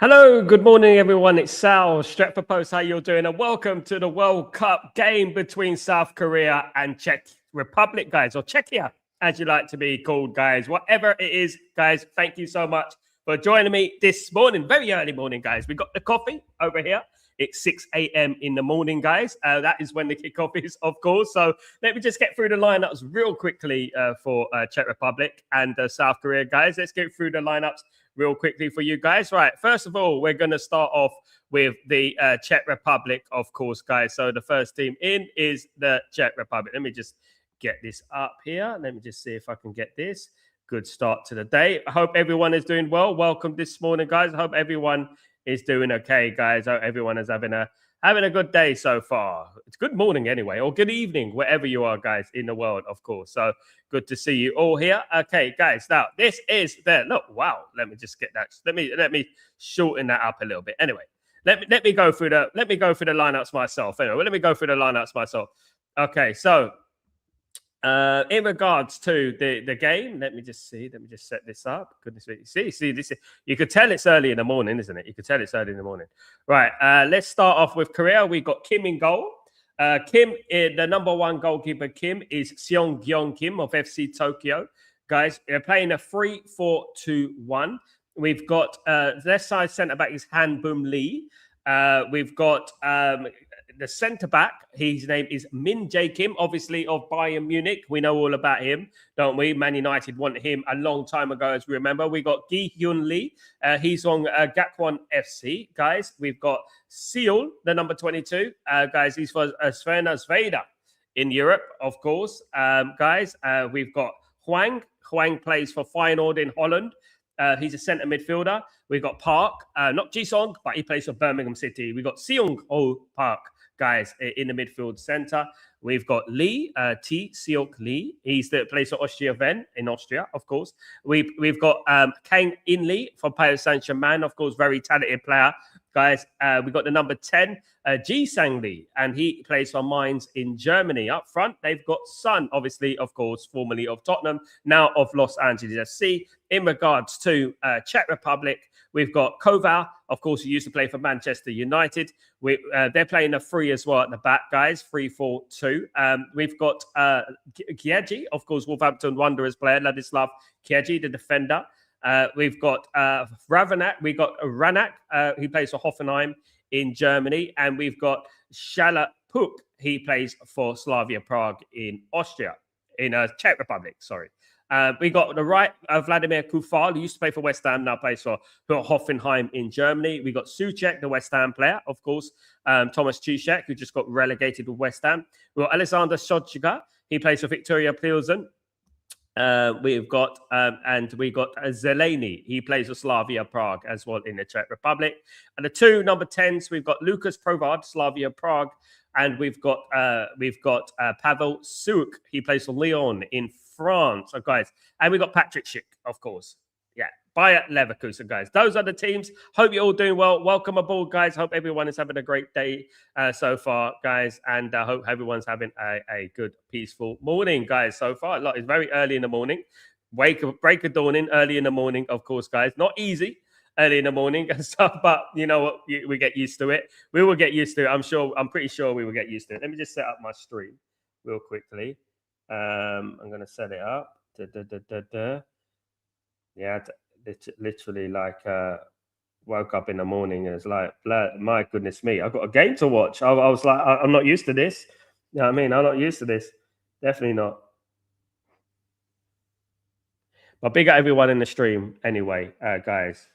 Hello, good morning, everyone. It's Sal, Stretford Post. How you doing? And welcome to the World Cup game between South Korea and Czech Republic, guys, or Czechia, as you like to be called, guys. Whatever it is, guys, thank you so much for joining me this morning. Very early morning, guys. We got the coffee over here. It's 6 a.m. in the morning, guys. That is when the kickoff is, of course. So let me just get through the lineups real quickly for Czech Republic and South Korea, guys. Let's get through the lineups real quickly for you guys. Right. First of all, we're going to start off with the Czech Republic, of course, guys. So the first team in is the Czech Republic. Let me just get this up here. Let me just see if I can get this. Good start to the day. I hope everyone is doing well. Welcome this morning, guys. I hope everyone is doing okay, guys. I hope everyone is having a good day so far. It's good morning anyway, or good evening, wherever you are, guys, in the world, of course. So good to see you all here. Okay, guys. Now this is the look. Wow. Let me just get that. Let me shorten that up a little bit. Anyway, let me go through the lineups myself. Anyway, let me go through the lineups myself. Okay, so in regards to the game, let me just set this up. Goodness me. See this. You could tell it's early in the morning, isn't it? You could tell it's early in the morning. Right. Let's start off with Korea. We've got Kim in goal. Kim, the number one goalkeeper, Kim, is Seong-gyong Kim of FC Tokyo. Guys, they're playing a 3-4-2-1. We've got left side centre back is Han Boom Lee. We've got the centre back, his name is Min Jae Kim, obviously of Bayern Munich. We know all about him, don't we? Man United wanted him a long time ago, as we remember. We got Gi Hyun Lee. He's on Gakwan FC, guys. We've got Seul, the number 22. Guys, he's for Sverna Zveda in Europe, of course. Guys, we've got Hwang. Hwang plays for Feyenoord in Holland. He's a centre midfielder. We've got Park, not Ji-song, but he plays for Birmingham City. We've got Seung-ho Park, guys, in the midfield centre. We've got Lee, Seok Lee. He's the plays for Austria Ven in Austria, of course. We've got Kang In Lee from Paris Saint-Germain, of course, very talented player. Guys, we've got the number 10, Ji Sang Lee, and he plays for Mainz in Germany. Up front, they've got Son, obviously, of course, formerly of Tottenham, now of Los Angeles FC. In regards to Czech Republic, we've got Koval, of course, who used to play for Manchester United. They're playing a 3 as well at the back, guys, 3-4-2. We've got Kieji, of course, Wolverhampton Wanderers player, Ladislav Kieji, the defender. We've got Ravanak. We've got Ranak. He plays for Hoffenheim in Germany. And we've got Shala Puk. He plays for Slavia Prague in Austria, in Czech Republic, sorry. We got the right, Vladimir Kufal, who used to play for West Ham, now plays for Hoffenheim in Germany. We got Souček, the West Ham player, of course. Thomas Souček, who just got relegated with West Ham. We got Alexander Shodjiga. He plays for Victoria Pilsen. We've got Zeleny. He plays for Slavia Prague as well in the Czech Republic. And the two number 10s, we've got Lucas Provard, Slavia Prague, and we've got Pavel Suk. He plays for Lyon in France, guys. And we've got Patrick Schick, of course. Yeah, Bayer Leverkusen, guys. Those are the teams. Hope you're all doing well. Welcome aboard, guys. Hope everyone is having a great day so far, guys. And I hope everyone's having a good, peaceful morning, guys, so far. Look, it's very early in the morning. Break of dawning early in the morning, of course, guys. Not easy early in the morning and stuff, but you know what? We get used to it. We will get used to it. I'm pretty sure we will get used to it. Let me just set up my stream real quickly. I'm going to set it up. Yeah, literally like woke up in the morning and it's like, my goodness me, I've got a game to watch. I was like, I'm not used to this. You know what I mean? I'm not used to this. Definitely not. But big up everyone in the stream anyway, guys.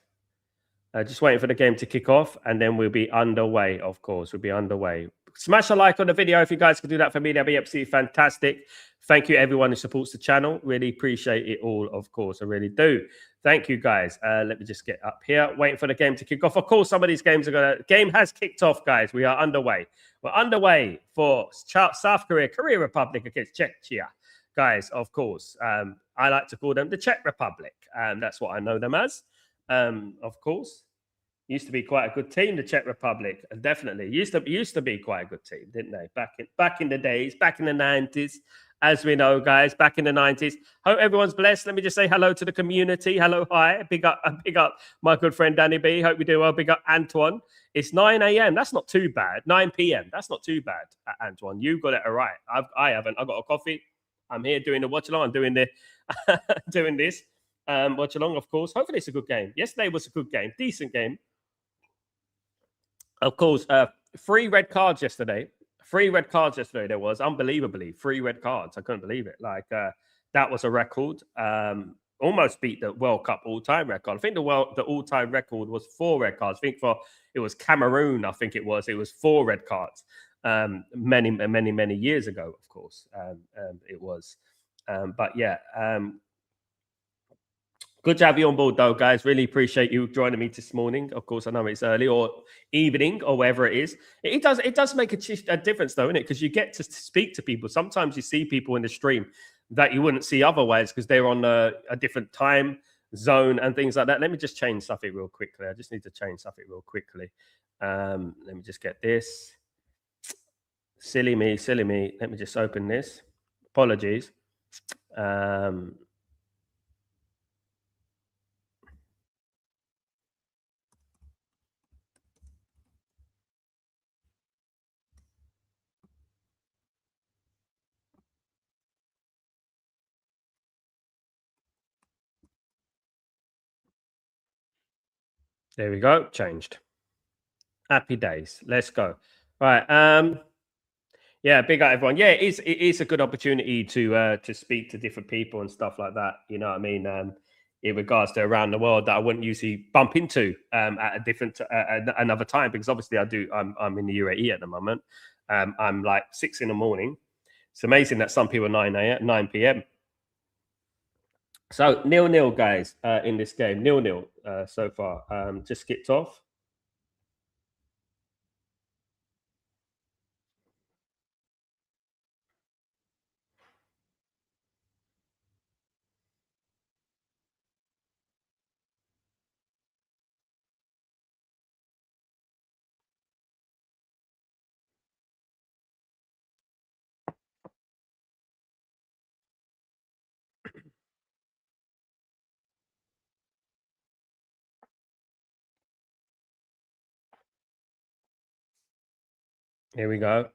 Just waiting for the game to kick off and then we'll be underway, of course. We'll be underway. Smash a like on the video if you guys could do that for me. That'd be absolutely fantastic. Thank you, everyone who supports the channel. Really appreciate it all, of course. I really do. Thank you, guys. Let me just get up here. Waiting for the game to kick off. Of course, some of these games are going to... Game has kicked off, guys. We are underway. We're underway for South Korea, Korea Republic against Czechia. Guys, of course. I like to call them the Czech Republic. That's what I know them as, of course. Used to be quite a good team, the Czech Republic. Definitely used to be quite a good team, didn't they? Back in the days, back in the 90s. as we know, guys, back in the 90s. Hope everyone's blessed. Let me just say hello to the community. Hello, hi. Big up my good friend Danny B. Hope you do well. Big up Antoine. It's 9 a.m. That's not too bad. 9 p.m. That's not too bad, Antoine. You got it all right. I haven't. I got a coffee. I'm here doing the watch along. I'm doing the doing this. Watch along, of course. Hopefully, it's a good game. Yesterday was a good game, decent game. Of course, 3 red cards yesterday. 3 red cards yesterday. There was unbelievably 3 red cards. I couldn't believe it. Like that was a record. Almost beat the World Cup all-time record. I think the all-time record was 4 red cards. I think it was Cameroon. I think it was 4 red cards. Many years ago, of course. It was. But yeah. Good to have you on board, though, guys. Really appreciate you joining me this morning. Of course, I know it's early or evening or wherever it is. It does make a difference, though, innit? Because you get to speak to people. Sometimes you see people in the stream that you wouldn't see otherwise because they're on a different time zone and things like that. Let me just change something real quickly. I just need to change something real quickly. Let me just get this. Silly me. Let me just open this. Apologies. There we go. Changed. Happy days. Let's go. Right. Yeah, big up everyone. Yeah, it is a good opportunity to speak to different people and stuff like that. You know what I mean? In regards to around the world that I wouldn't usually bump into at a different another time, because obviously I'm in the UAE at the moment. I'm like 6 in the morning. It's amazing that some people are 9 p.m. So 0-0, guys, in this game. 0-0 so far. Just skipped off. Here we go.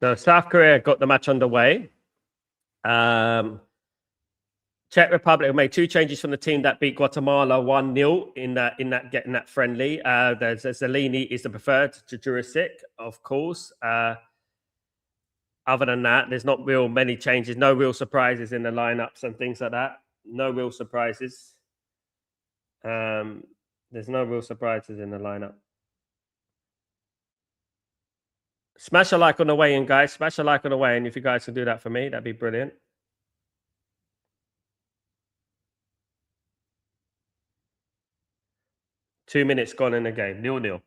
So South Korea got the match underway. Czech Republic made 2 changes from the team that beat Guatemala 1-0 in that friendly. There's Zelini is the preferred to Jurisic, of course. Other than that, there's not real many changes, no real surprises in the lineups and things like that. No real surprises. There's no real surprises in the lineup. Smash a like on the way in, guys. Smash a like on the way in. If you guys can do that for me, that'd be brilliant. Two minutes gone in the game. 0-0.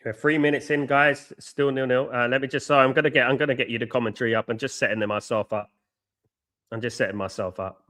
We're 3 minutes in, guys. Still 0-0. Let me just. So I'm gonna get you the commentary up. I'm just setting myself up. I'm just setting myself up.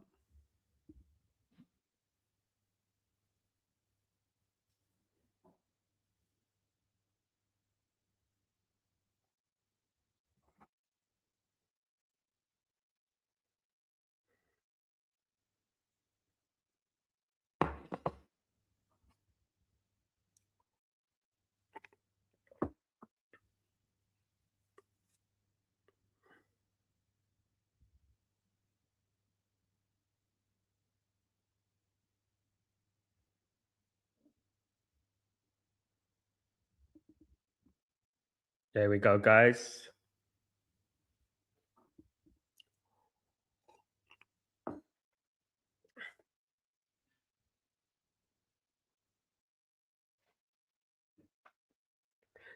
There we go, guys.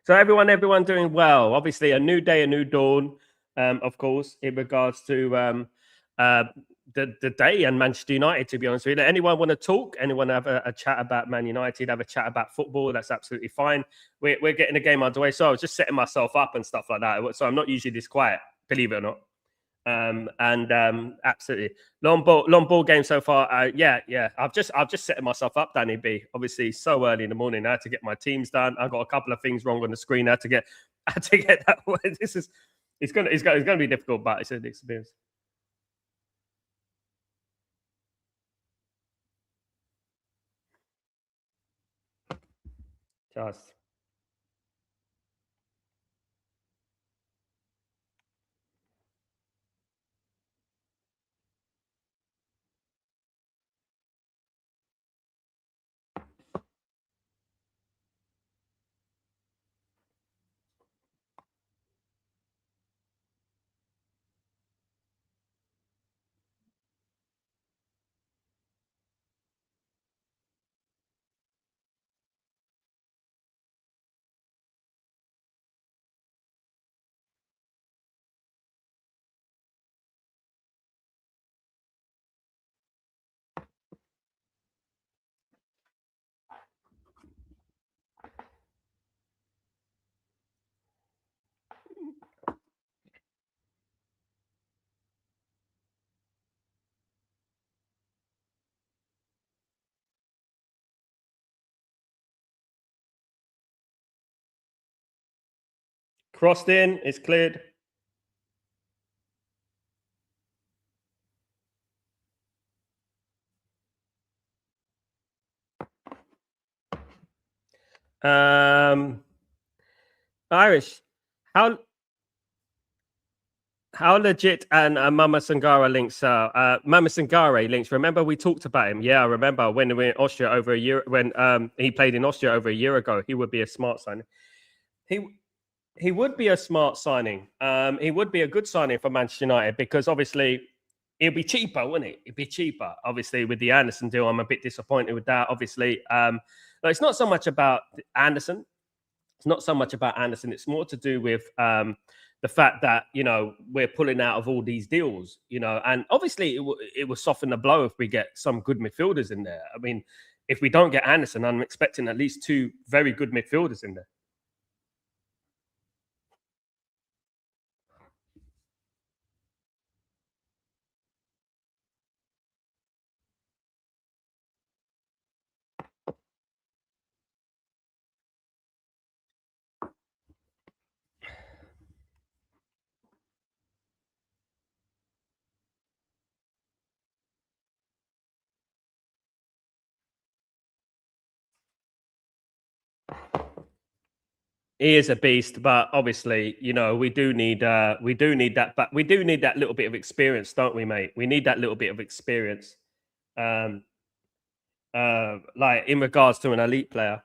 So everyone doing well. Obviously, a new day, a new dawn. Of course, in regards to uh, the day and Manchester United. To be honest with you, anyone want to talk? Anyone have a chat about Man United? Have a chat about football? That's absolutely fine. We're getting the game underway. So I was just setting myself up and stuff like that. So I'm not usually this quiet, believe it or not. Absolutely long ball game so far. Yeah. I've just setting myself up, Danny B. Obviously, so early in the morning. I had to get my teams done. I got a couple of things wrong on the screen. I had to get that. It's gonna be difficult, but it's an experience. Just crossed in. It's cleared. Irish. How legit and Mama Sangare links Mama Sangare links. Remember we talked about him. Yeah, I remember when we were in Austria over a year when he played in Austria over a year ago. He would be a smart signing. He he would be a smart signing. He would be a good signing for Manchester United because obviously it'd be cheaper, wouldn't it? It'd be cheaper. Obviously, with the Anderson deal, I'm a bit disappointed with that. Obviously, but it's not so much about Anderson. It's not so much about Anderson. It's more to do with the fact that we're pulling out of all these deals. And obviously it will soften the blow if we get some good midfielders in there. I mean, if we don't get Anderson, I'm expecting at least two very good midfielders in there. He is a beast, but obviously, we do need that, but we do need that little bit of experience, don't we, mate? We need that little bit of experience, um, like in regards to an elite player.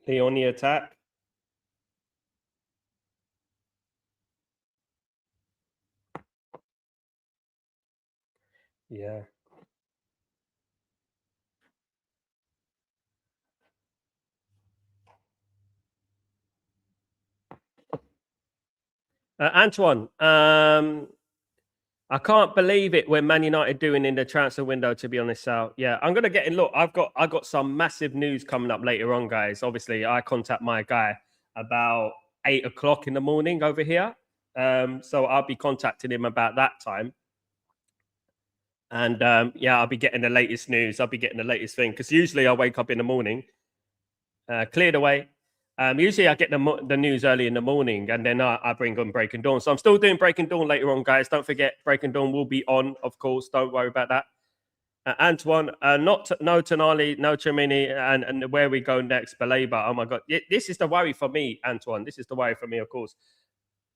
Leone attack, yeah. Antoine, I can't believe it when Man United doing in the transfer window. To be honest, Sal. Yeah, I'm gonna get in. Look, I got some massive news coming up later on, guys. Obviously, I contact my guy about 8 o'clock in the morning over here. So I'll be contacting him about that time. And yeah, I'll be getting the latest news. I'll be getting the latest thing because usually I wake up in the morning, cleared away. Usually I get the news early in the morning and then I bring on Breaking Dawn. So I'm still doing Breaking Dawn later on, guys. Don't forget, Breaking Dawn will be on, of course. Don't worry about that. Antoine, no Tonali, no Tramini, and where we go next, Baleba. Oh my God, this is the worry for me, Antoine. This is the worry for me, of course.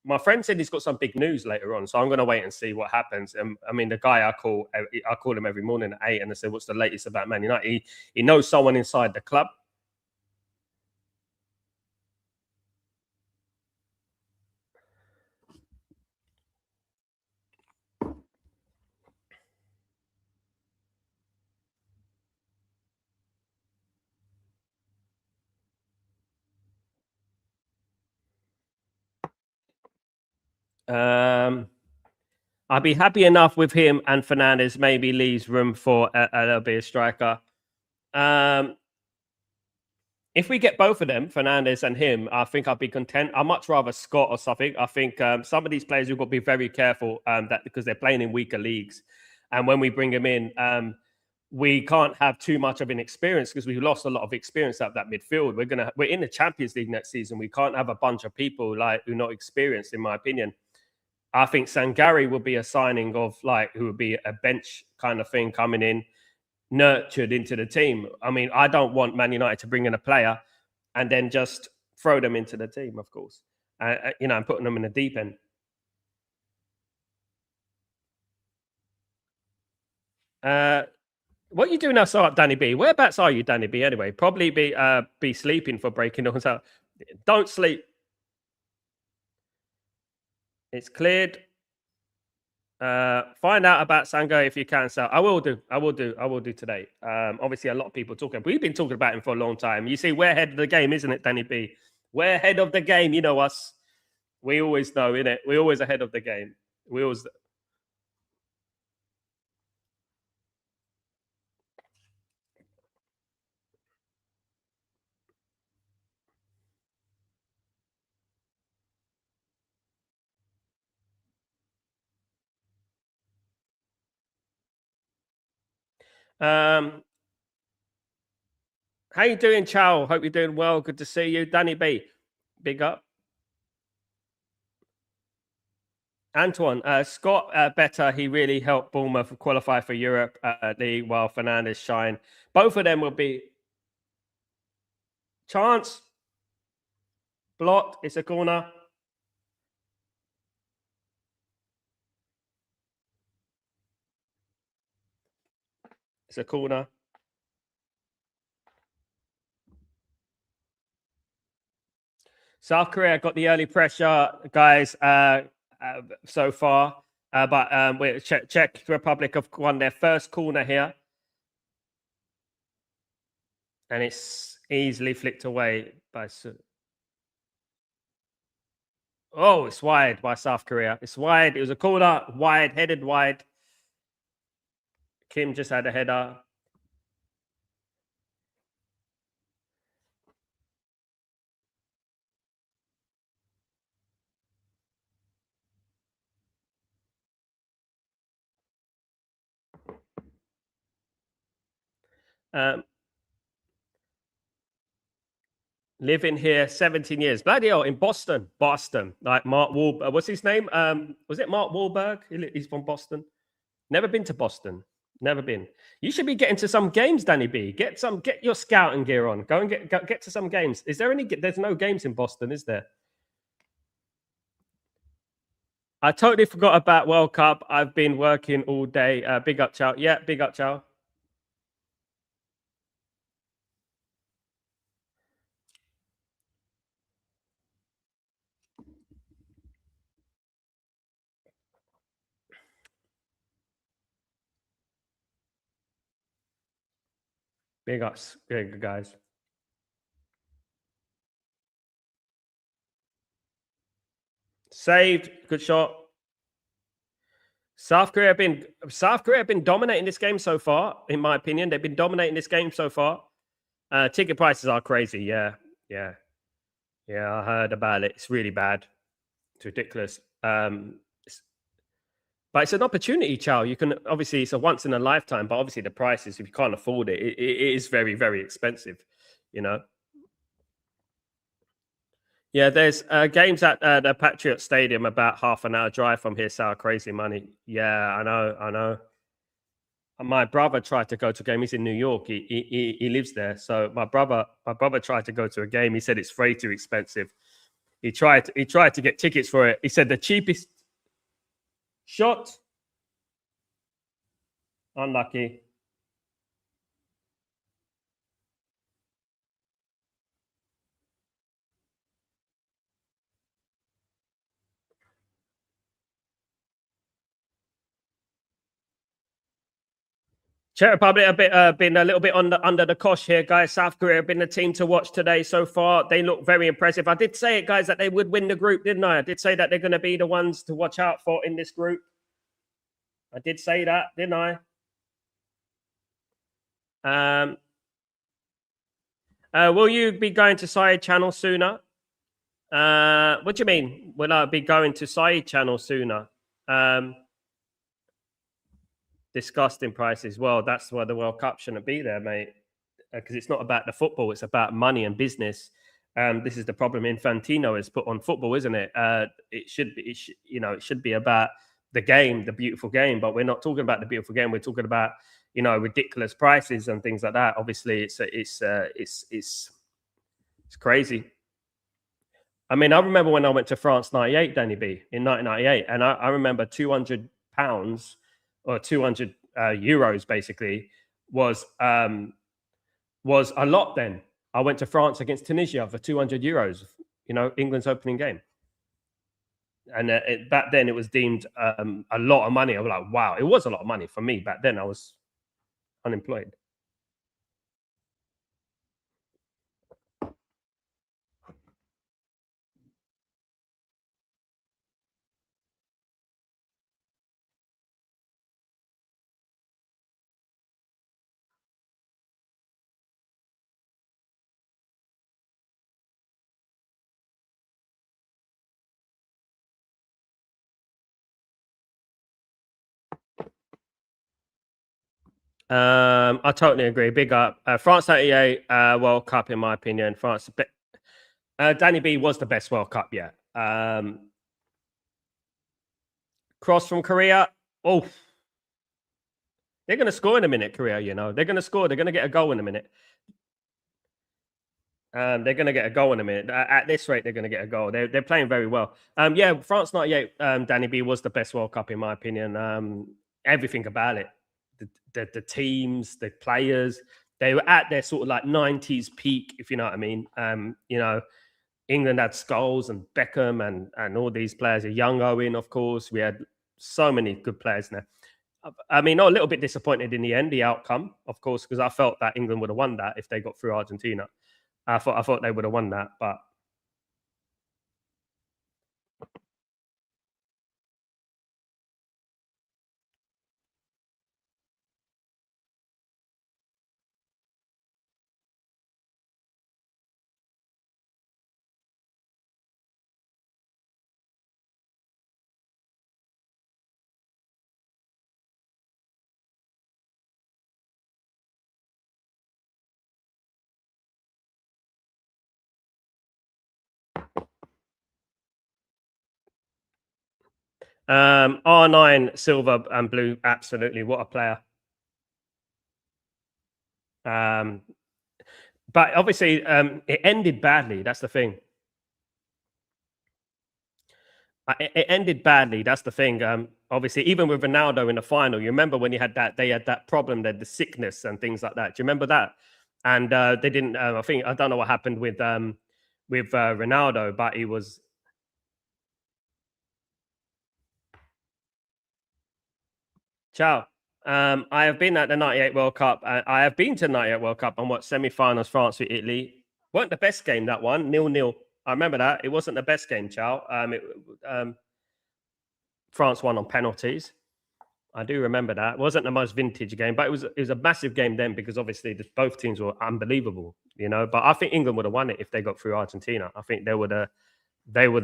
My friend said he's got some big news later on, so I'm going to wait and see what happens. I mean, the guy I call him every morning at 8, and I said, "What's the latest about Man United?" He knows someone inside the club. I'd be happy enough with him and Fernandes. Maybe leaves room for a little bit of striker. If we get both of them, Fernandes and him, I think I'd be content. I'd much rather Scott or something. I think some of these players we've got to be very careful that because they're playing in weaker leagues, and when we bring them in, we can't have too much of an experience because we've lost a lot of experience at that midfield. We're in the Champions League next season. We can't have a bunch of people like who are not experienced, in my opinion. I think Sangari would be a signing of like who would be a bench kind of thing coming in, nurtured into the team. I mean, I don't want Man United to bring in a player and then just throw them into the team, of course, and putting them in the deep end. What are you doing outside, Danny B? Whereabouts are you, Danny B? Anyway, probably be sleeping for breaking those out. Don't sleep. It's cleared. Find out about Sango if you can. So I will do today. Obviously, a lot of people talking. We've been talking about him for a long time. You see, we're ahead of the game, isn't it, Danny B? We're ahead of the game. You know us. We always know, innit? We're always ahead of the game. We always. How you doing, Chow? Hope you're doing well. Good to see you, Danny B. Big up. Antoine, Scott better. He really helped Bournemouth qualify for Europe League while Fernandes shine. Both of them will be chance blocked. It's a corner. It's a corner. South Korea got the early pressure, guys, so far. But Czech Republic have won their first corner here. And it's easily flicked away by... Oh, it's wide by South Korea. It's wide. It was a corner, wide, headed wide. Kim just had a header. Living here 17 years. Bloody hell, in Boston. Like Mark Wahlberg. What's his name? Was it Mark Wahlberg? He's from Boston. Never been to Boston. Never been. You should be getting to some games, Danny B. Get your scouting gear on. Go and get to some games. Is there any? There's no games in Boston, is there? I totally forgot about World Cup. I've been working all day. Big up, Chow. Yeah, big up, Chow. Big ups, big guys. Saved, good shot. South Korea have been dominating this game so far. In my opinion, they've been dominating this game so far. Ticket prices are crazy. Yeah. I heard about it. It's really bad. It's ridiculous. But it's an opportunity, Chow. You can obviously it's a once in a lifetime, but obviously the prices, if you can't afford it, it is very, very expensive. You know. Yeah, there's games at the Patriot Stadium about half an hour drive from here. Sour crazy money. Yeah, I know. My brother tried to go to a game. He's in New York. He lives there. So my brother tried to go to a game. He said it's way too expensive. He tried to get tickets for it. He said the cheapest shot, unlucky. Czech Republic been a little bit under the cosh here, guys. South Korea have been the team to watch today so far. They look very impressive. I did say it, guys, that they would win the group, didn't I? I did say that they're going to be the ones to watch out for in this group. I did say that, didn't I? Um, will you be going to Side Channel sooner? What do you mean? Will I be going to Side Channel sooner? Disgusting prices. Well, that's why the World Cup shouldn't be there, mate. Because it's not about the football; it's about money and business. This is the problem Infantino has put on football, isn't it? It should be, it should be about the game, the beautiful game. But we're not talking about the beautiful game. We're talking about ridiculous prices and things like that. Obviously, it's crazy. I mean, I remember when I went to France '98, Danny B, in 1998, and I remember £200 or 200 euros basically was a lot then. I went to France against Tunisia for 200 euros, England's opening game. And back then it was deemed a lot of money. I was like, wow, it was a lot of money for me back then. I was unemployed. I totally agree. Big up. France 98 World Cup, in my opinion. France, Danny B was the best World Cup yet. Cross from Korea. Oh, they're going to score in a minute, Korea, They're going to score. They're going to get a goal in a minute. They're going to get a goal in a minute. At this rate, they're going to get a goal. They're playing very well. Yeah, France 98, Danny B was the best World Cup, in my opinion. Everything about it. The teams, the players, they were at their sort of like 90s peak, if you know what I mean. England had Scholes and Beckham and all these players. A young Owen, of course. We had so many good players there. I mean, a little bit disappointed in the end, the outcome, of course, because I felt that England would have won that if they got through Argentina. I thought they would have won that, but R9, silver and blue, absolutely. What a player. But obviously, it ended badly. That's the thing. It ended badly. That's the thing. Obviously, even with Ronaldo in the final, you remember when they had that problem, the sickness and things like that. Do you remember that? And they didn't. I don't know what happened with Ronaldo, but he was. Ciao. I have been at the '98 World Cup. I have been to the '98 World Cup and watched semi-finals, France with Italy. Weren't the best game, that one, 0-0. I remember that. It wasn't the best game, Chow. France won on penalties. I do remember that. It wasn't the most vintage game, but it was a massive game then because obviously both teams were unbelievable, But I think England would have won it if they got through Argentina. I think they were the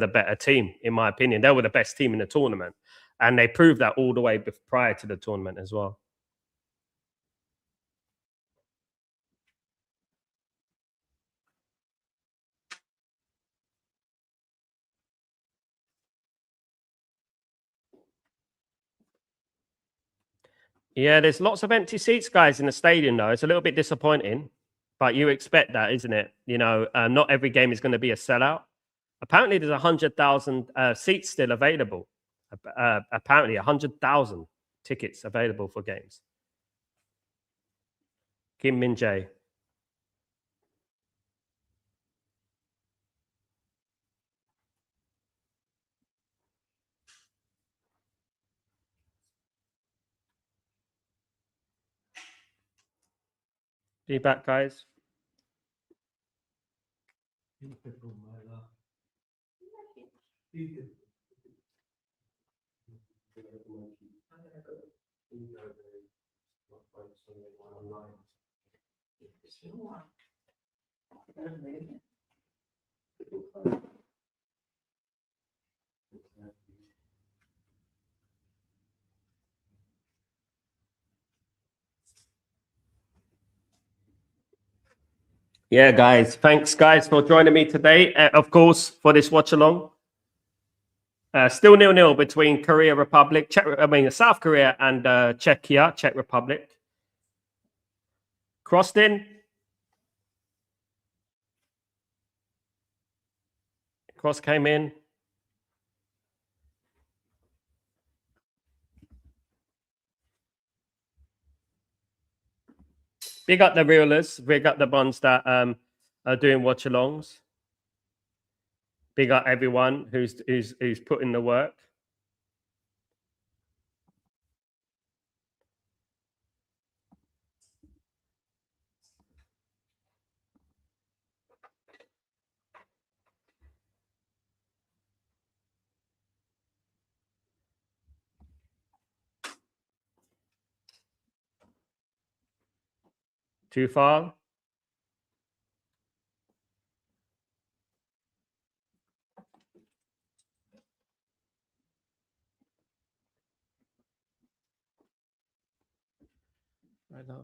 better team, in my opinion. They were the best team in the tournament. And they proved that all the way prior to the tournament as well. Yeah, there's lots of empty seats, guys, in the stadium, though. It's a little bit disappointing, but you expect that, isn't it? You know, not every game is going to be a sellout. Apparently, there's 100,000 seats still available. Apparently, 100,000 tickets available for games. Kim Min Jae. Be back, guys. Yeah, guys. Thanks, guys, for joining me today. Of course, for this watch along. Still 0-0 between Korea Republic, South Korea and Czechia, Czech Republic. Crossed in. Cross came in. Big up the realers. Big up the ones that are doing watch-alongs. Big up everyone who's putting the work. Too far. Right now.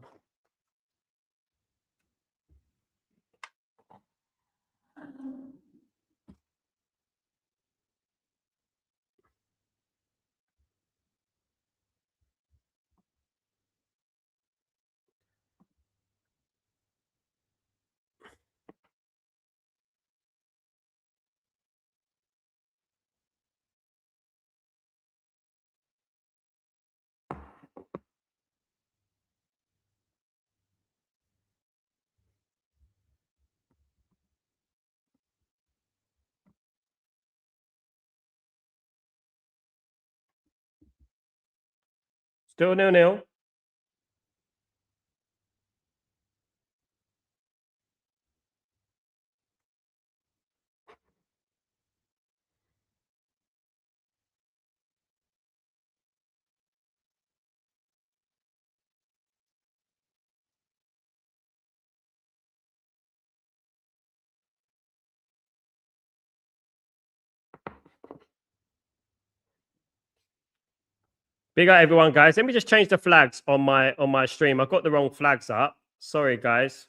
Still 0-0. Big up everyone, guys. Let me just change the flags on my stream. I've got the wrong flags up. Sorry, guys.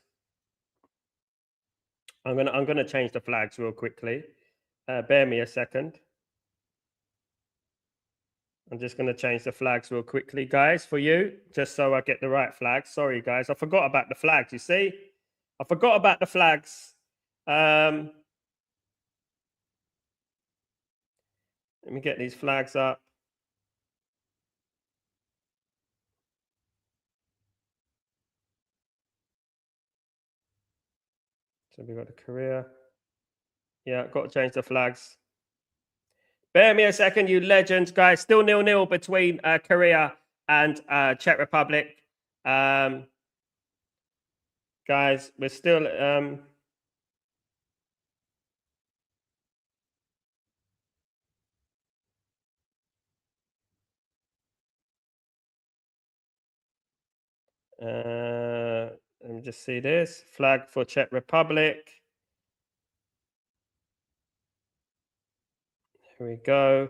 I'm gonna change the flags real quickly. Bear me a second. I'm just gonna change the flags real quickly, guys, for you, just so I get the right flags. Sorry, guys. I forgot about the flags. You see, I forgot about the flags. Let me get these flags up. So we got the Korea. Yeah, got to change the flags. Bear me a second, you legends, guys. Still 0-0 between Korea and Czech Republic. Guys, we're still. Let me just see this flag for Czech Republic. Here we go.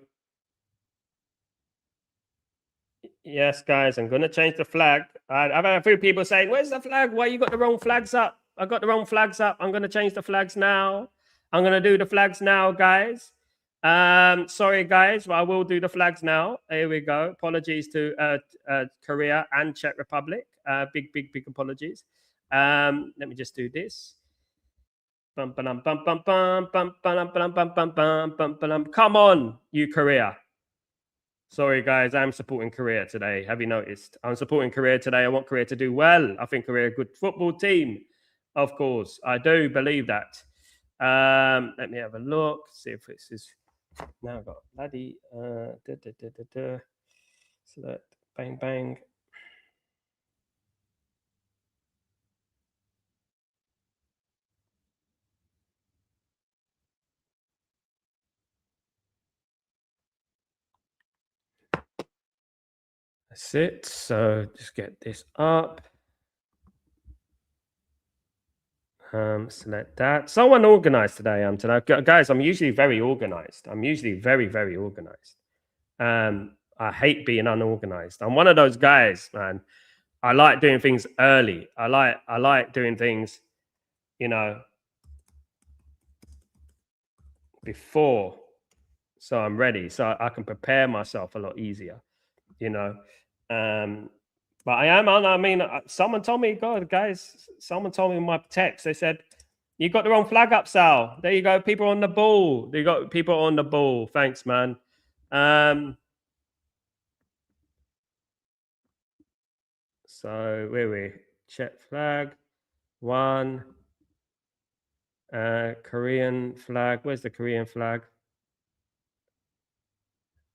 Yes, guys, I'm going to change the flag. I've had a few people saying, where's the flag? Why you got the wrong flags up? I got the wrong flags up. I'm going to change the flags now. I'm going to do the flags now, guys. Sorry, guys. Well, I will do the flags now. Here we go. Apologies to Korea and Czech Republic. Big apologies. Let me just do this. Come on, you Korea. Sorry, guys. I'm supporting Korea today. Have you noticed? I'm supporting Korea today. I want Korea to do well. I think Korea are a good football team. Of course, I do believe that. Let me have a look. See if this is. Now I've got laddie. Select. Bang, bang. That's it. So just get this up. Select that. So unorganized today. Guys. I'm usually very organized. I'm usually very organized. I hate being unorganized. I'm one of those guys, man. I like doing things early. I like doing things, before, so I'm ready, so I can prepare myself a lot easier. But I am on. I mean, someone told me, God, guys, someone told me in my text. They said, "You got the wrong flag up, Sal." There you go. People on the ball. You got people on the ball. Thanks, man. So where we check flag 1. Korean flag. Where's the Korean flag?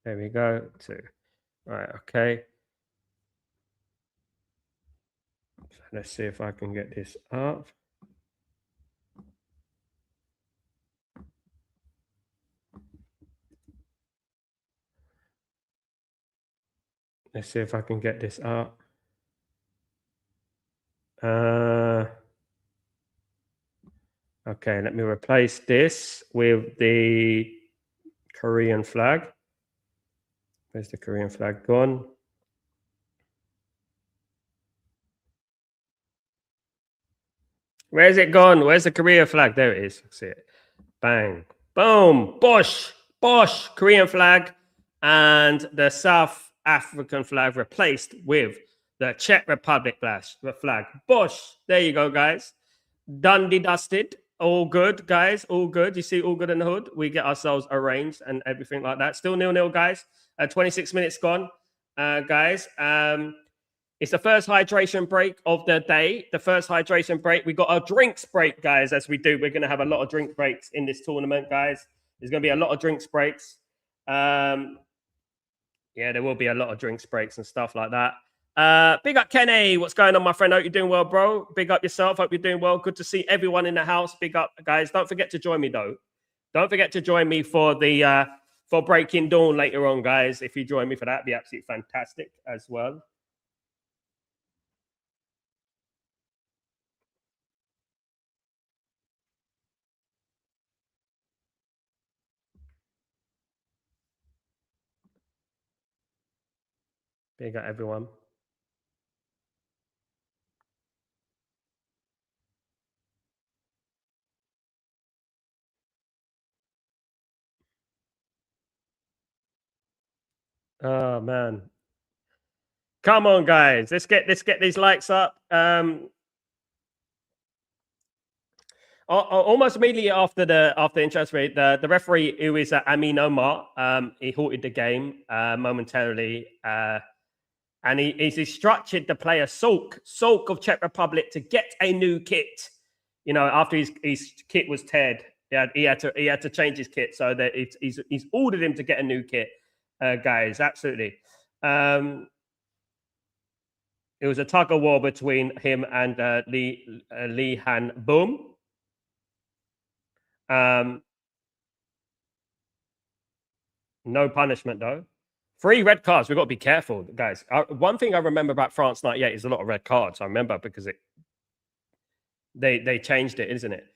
There we go. 2. Right. Okay. So let's see if I can get this up. Let's see if I can get this up. Okay, let me replace this with the Korean flag. Where's the Korean flag gone? Where's it gone? Where's the Korean flag? There it is. See it. Bang. Boom. Bosh. Bosh. Korean flag. And the South African flag replaced with the Czech Republic flag. Bosh. There you go, guys. Dundee dusted. All good, guys. All good. You see, all good in the hood. We get ourselves arranged and everything like that. Still 0-0, guys. 26 minutes gone, guys. It's the first hydration break of the day. The first hydration break. We got a drinks break, guys, as we do. We're going to have a lot of drink breaks in this tournament, guys. There's going to be a lot of drinks breaks. Yeah, there will be a lot of drinks breaks and stuff like that. Big up Kenny. What's going on, my friend? Hope you're doing well, bro. Big up yourself. Hope you're doing well. Good to see everyone in the house. Big up, guys. Don't forget to join me, though. Don't forget to join me for the for Breaking Dawn later on, guys. If you join me for that, it'd be absolutely fantastic as well. Big up everyone. Oh man. Come on, guys. Let's get these likes up. Almost immediately after the interest rate, the referee, who is Amin Omar, he halted the game momentarily, and he's instructed the player Sulk of Czech Republic to get a new kit. After his kit was teared, he had to change his kit, so that he's ordered him to get a new kit, guys. Absolutely. It was a tug of war between him and Lee Han Boom. No punishment though. 3 red cards. We've got to be careful, guys. One thing I remember about France '98 is a lot of red cards. I remember because they changed it, isn't it,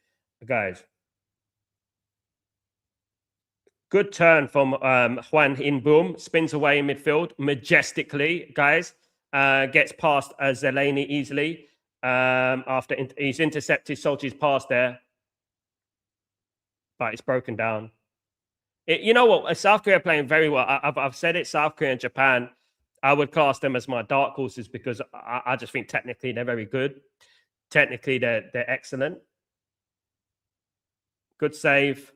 guys? Good turn from Juan In Boom. Spins away in midfield majestically, guys. Gets past Zeleny easily after he's intercepted Solchi's pass there, but it's broken down. You know what? South Korea are playing very well. I've said it. South Korea and Japan, I would class them as my dark horses because I just think technically they're very good. Technically, they're excellent. Good save.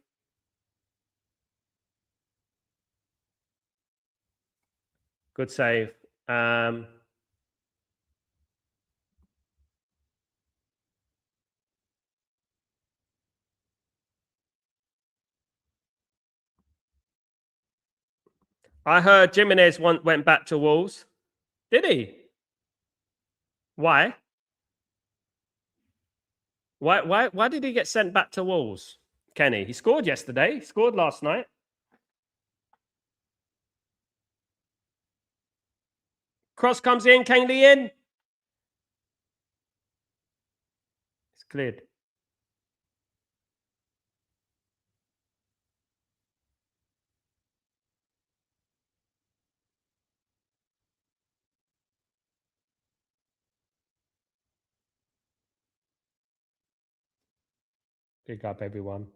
Good save. I heard Jimenez went back to Wolves. Did he? Why? Why did he get sent back to Wolves? Kenny, he scored yesterday. He scored last night. Cross comes in. Kang Lee in. It's cleared. Big up, everyone.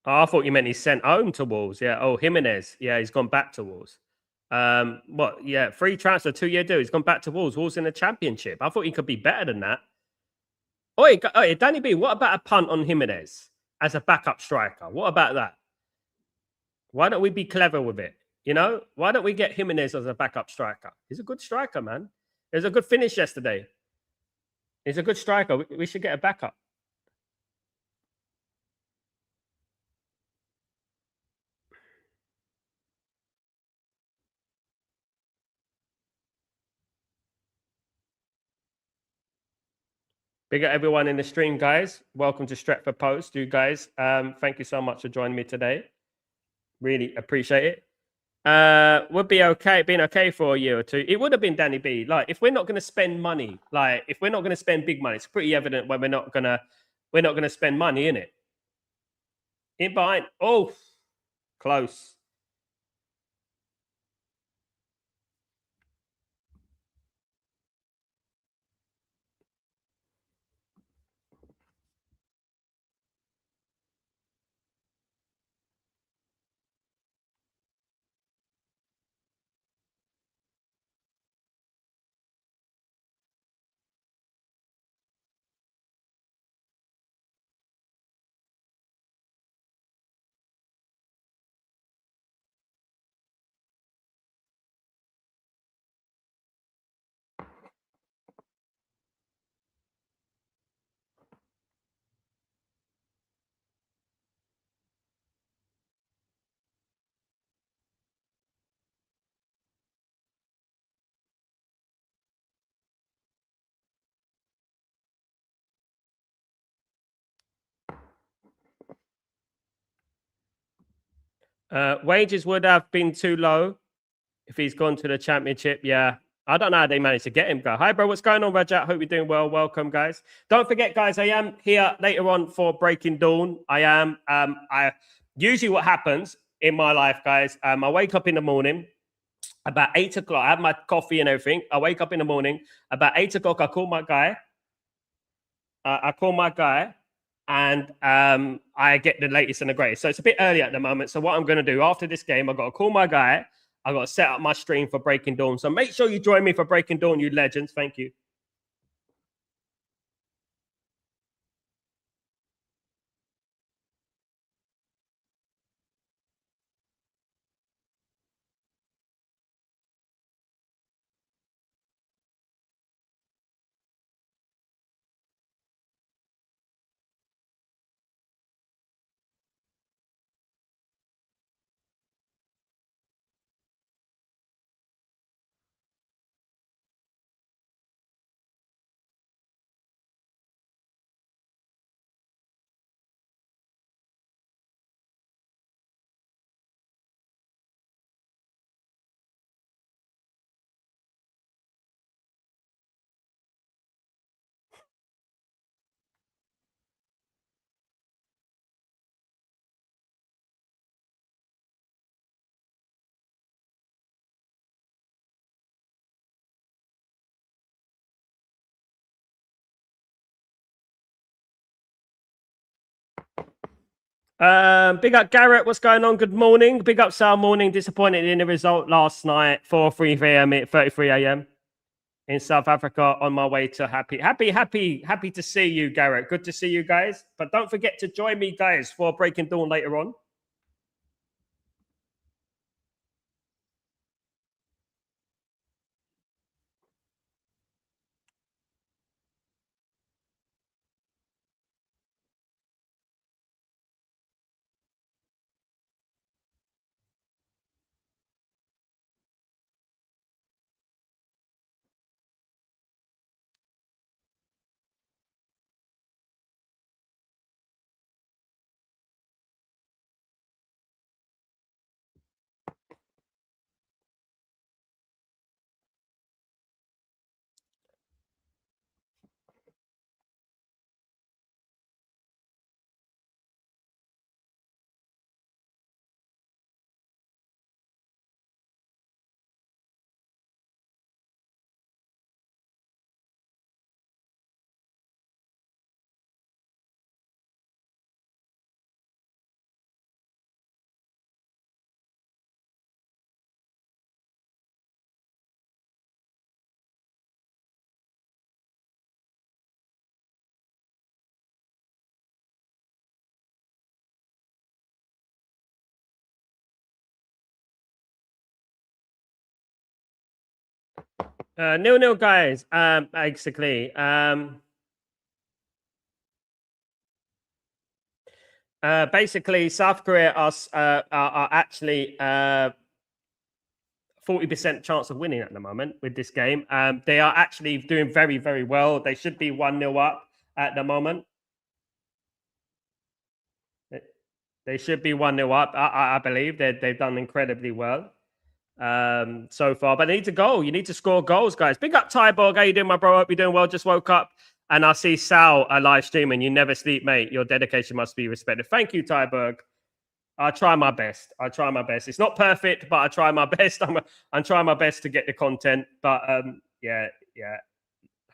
Oh, I thought you meant he's sent home to Wolves. Yeah. Oh, Jimenez. Yeah, he's gone back to Wolves. What? Yeah, free transfer, 2-year deal. He's gone back to Wolves. Wolves in the Championship. I thought he could be better than that. Oh, Danny B. What about a punt on Jimenez as a backup striker? What about that? Why don't we be clever with it? You know, why don't we get Jimenez as a backup striker? He's a good striker, man. There's a good finish yesterday. He's a good striker. We should get a backup. Big up everyone in the stream, guys. Welcome to Stretford Post. You guys, thank you so much for joining me today. Really appreciate it. Would be okay, been okay for a year or two. It would have been Danny B. Like, if we're not going to spend money, like if we're not going to spend big money, it's pretty evident when we're not gonna spend money in it. In behind, oh, close. Wages would have been too low if he's gone to the championship. Yeah. I don't know how they managed to get him, guy. Hi, bro. What's going on, Rajat? Hope you're doing well. Welcome, guys. Don't forget, guys, I am here later on for Breaking Dawn. I am. I usually what happens in my life, guys. I wake up in the morning about 8 o'clock. I have my coffee and everything. I wake up in the morning about 8 o'clock. I call my guy. And I get the latest and the greatest. So it's a bit early at the moment. So what I'm going to do after this game, I've got to call my guy. I've got to set up my stream for Breaking Dawn. So make sure you join me for Breaking Dawn, you legends. Thank you. Big up Garrett. What's going on? Good morning. Big up Sal. Morning. Disappointed in the result last night. 4:03 a.m. at 33 a.m. in South Africa. On my way to happy to see you, Garrett. Good to see you guys. But don't forget to join me, guys, for Breaking Dawn later on. Nil, guys. Basically. Basically, South Korea are actually 40% chance of winning at the moment with this game. They are actually doing very, very well. They should be 1-0 up at the moment. They should be 1-0 up. I believe they've done incredibly well so far. But they need to goal. You need to score goals, guys. Big up Tyborg. How you doing, my bro? Hope you're doing well. Just woke up. And I see Sal live streaming. You never sleep, mate. Your dedication must be respected. Thank you, Tyberg. I try my best. I try my best. It's not perfect, but I try my best. I'm trying my best to get the content. But yeah,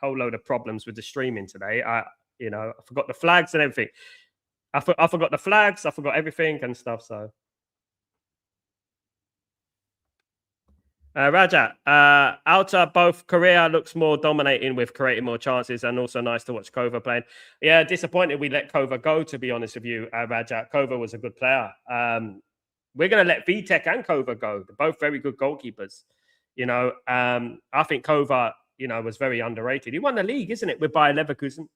whole load of problems with the streaming today. I forgot the flags and everything. I forgot the flags. I forgot everything and stuff. So Raja, outer both Korea looks more dominating with creating more chances and also nice to watch Kova playing. Yeah, disappointed we let Kova go, to be honest with you, Raja. Kova was a good player. We're going to let Vitek and Kova go. They're both very good goalkeepers. I think Kova, was very underrated. He won the league, isn't it, with Bayer Leverkusen?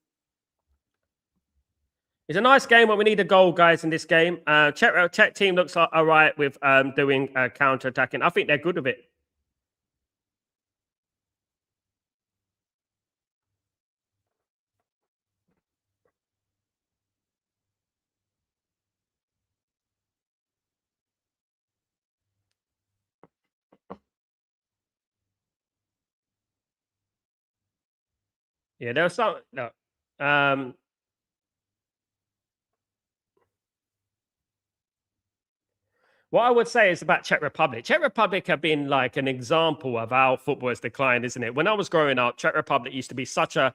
It's a nice game, but we need a goal, guys, in this game. Czech team looks all right with doing counter-attacking. I think they're good with it. Yeah, there was some. No. What I would say is about Czech Republic. Czech Republic have been like an example of how football has declined, isn't it? When I was growing up, Czech Republic used to be such a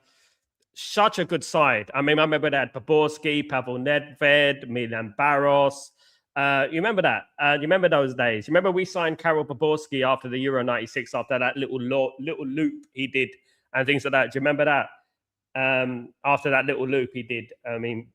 good side. I mean, I remember they had Poborski, Pavel Nedved, Milan Barros. You remember that? You remember those days? You remember we signed Karol Poborski after the Euro '96 after that little loop he did and things like that. Do you remember that? After that little loop he did. I mean,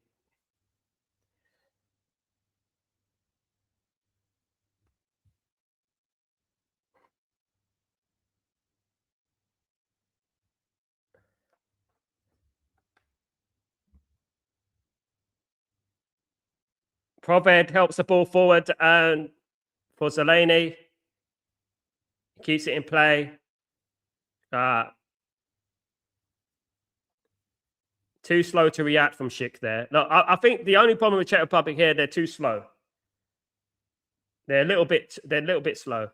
Proved helps the ball forward and for Zeleny. Keeps it in play. Uh, Too slow to react from Schick there. Look, I think the only problem with Czech Republic here, they're too slow. They're a little bit slow.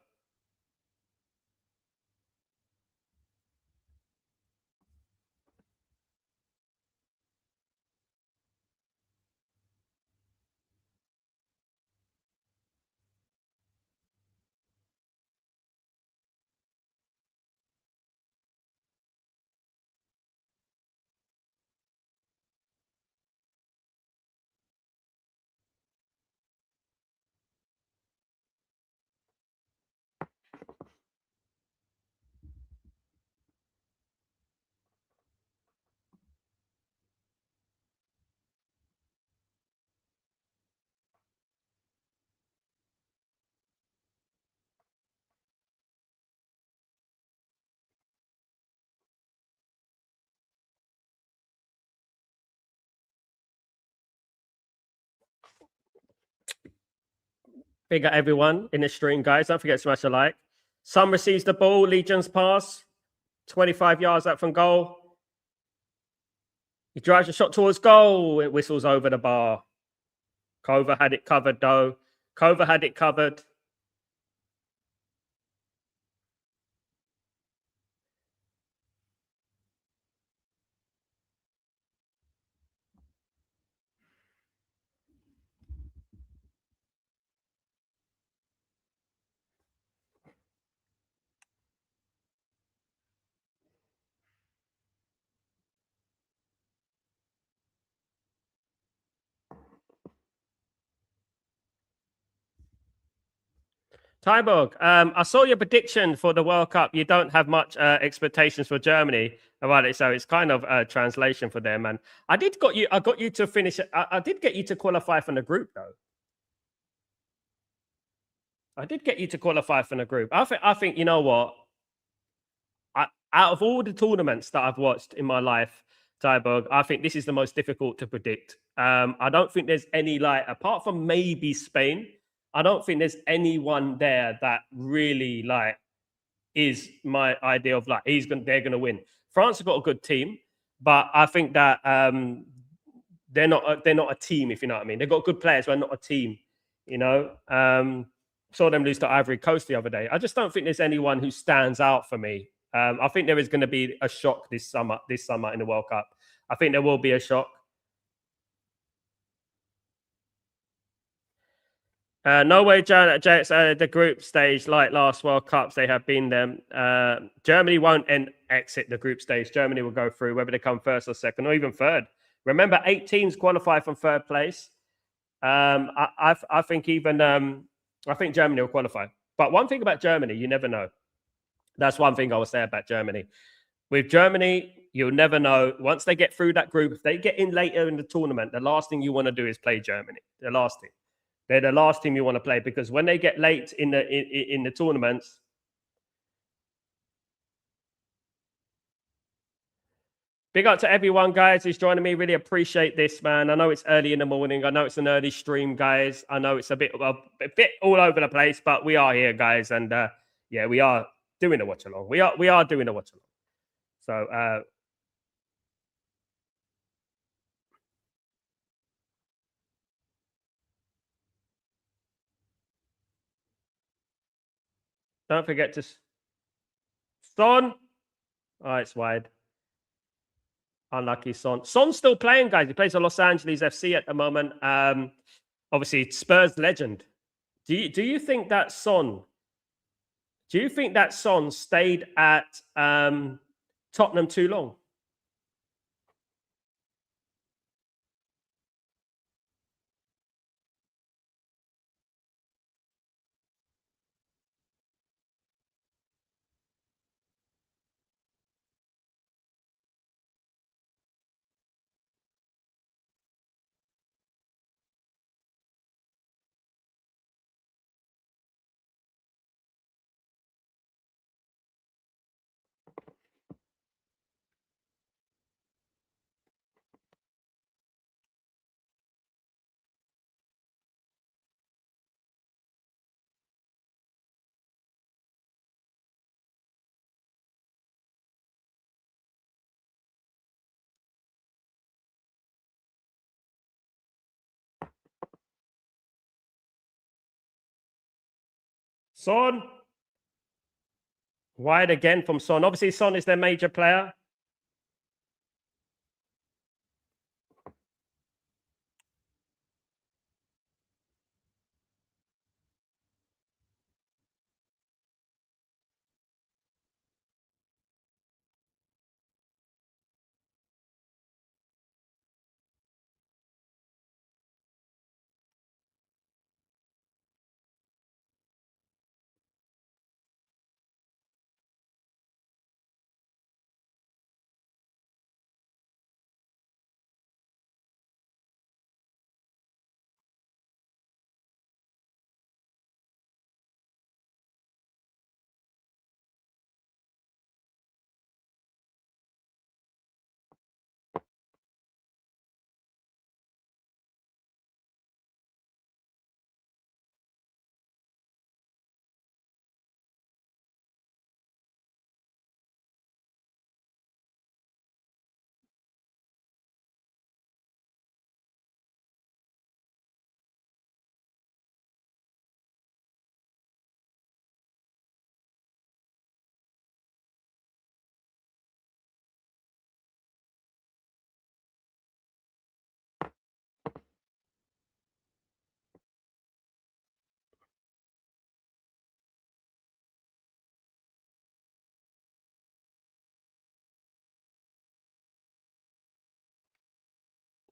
Big up everyone in the stream, guys. Don't forget to smash a like. Son receives the ball. Legion's pass. 25 yards out from goal. He drives a shot towards goal. It whistles over the bar. Kova had it covered, though. Kova had it covered. Tyborg, I saw your prediction for the World Cup. You don't have much expectations for Germany about it, so it's kind of a translation for them. And I did got you. I got you to finish. I did get you to qualify from the group, though. I did get you to qualify from the group. I think you know what. Out of all the tournaments that I've watched in my life, Tyborg, I think this is the most difficult to predict. I don't think there's any like apart from maybe Spain. I don't think there's anyone there that really like is my idea of like they're gonna win. France have got a good team, but I think that they're not a team, if you know what I mean. They've got good players, but not a team, you know. Saw them lose to Ivory Coast the other day. I just don't think there's anyone who stands out for me. I think there is going to be a shock this summer in the World Cup. I think there will be a shock. No way, the group stage like last World Cups, they have been them. Germany won't exit the group stage. Germany will go through, whether they come first or second or even third. Remember, 8 teams qualify from third place. I think even I think Germany will qualify. But one thing about Germany, you never know. That's one thing I will say about Germany. With Germany, you'll never know. Once they get through that group, if they get in later in the tournament, the last thing you want to do is play Germany. The last thing. They're the last team you want to play because when they get late in the tournaments. Big up to everyone, guys, who's joining me. Really appreciate this, man. I know it's early in the morning. I know it's an early stream, guys. I know it's a bit all over the place, but we are here, guys, and yeah, we are doing a watch along. We are doing a watch along. So don't forget to Son. Oh, it's wide. Unlucky Son. Son's still playing, guys. He plays for Los Angeles FC at the moment. Obviously, Spurs legend. Do you think that Son? Do you think that Son stayed at Tottenham too long? Son. Wide again from Son. Obviously, Son is their major player.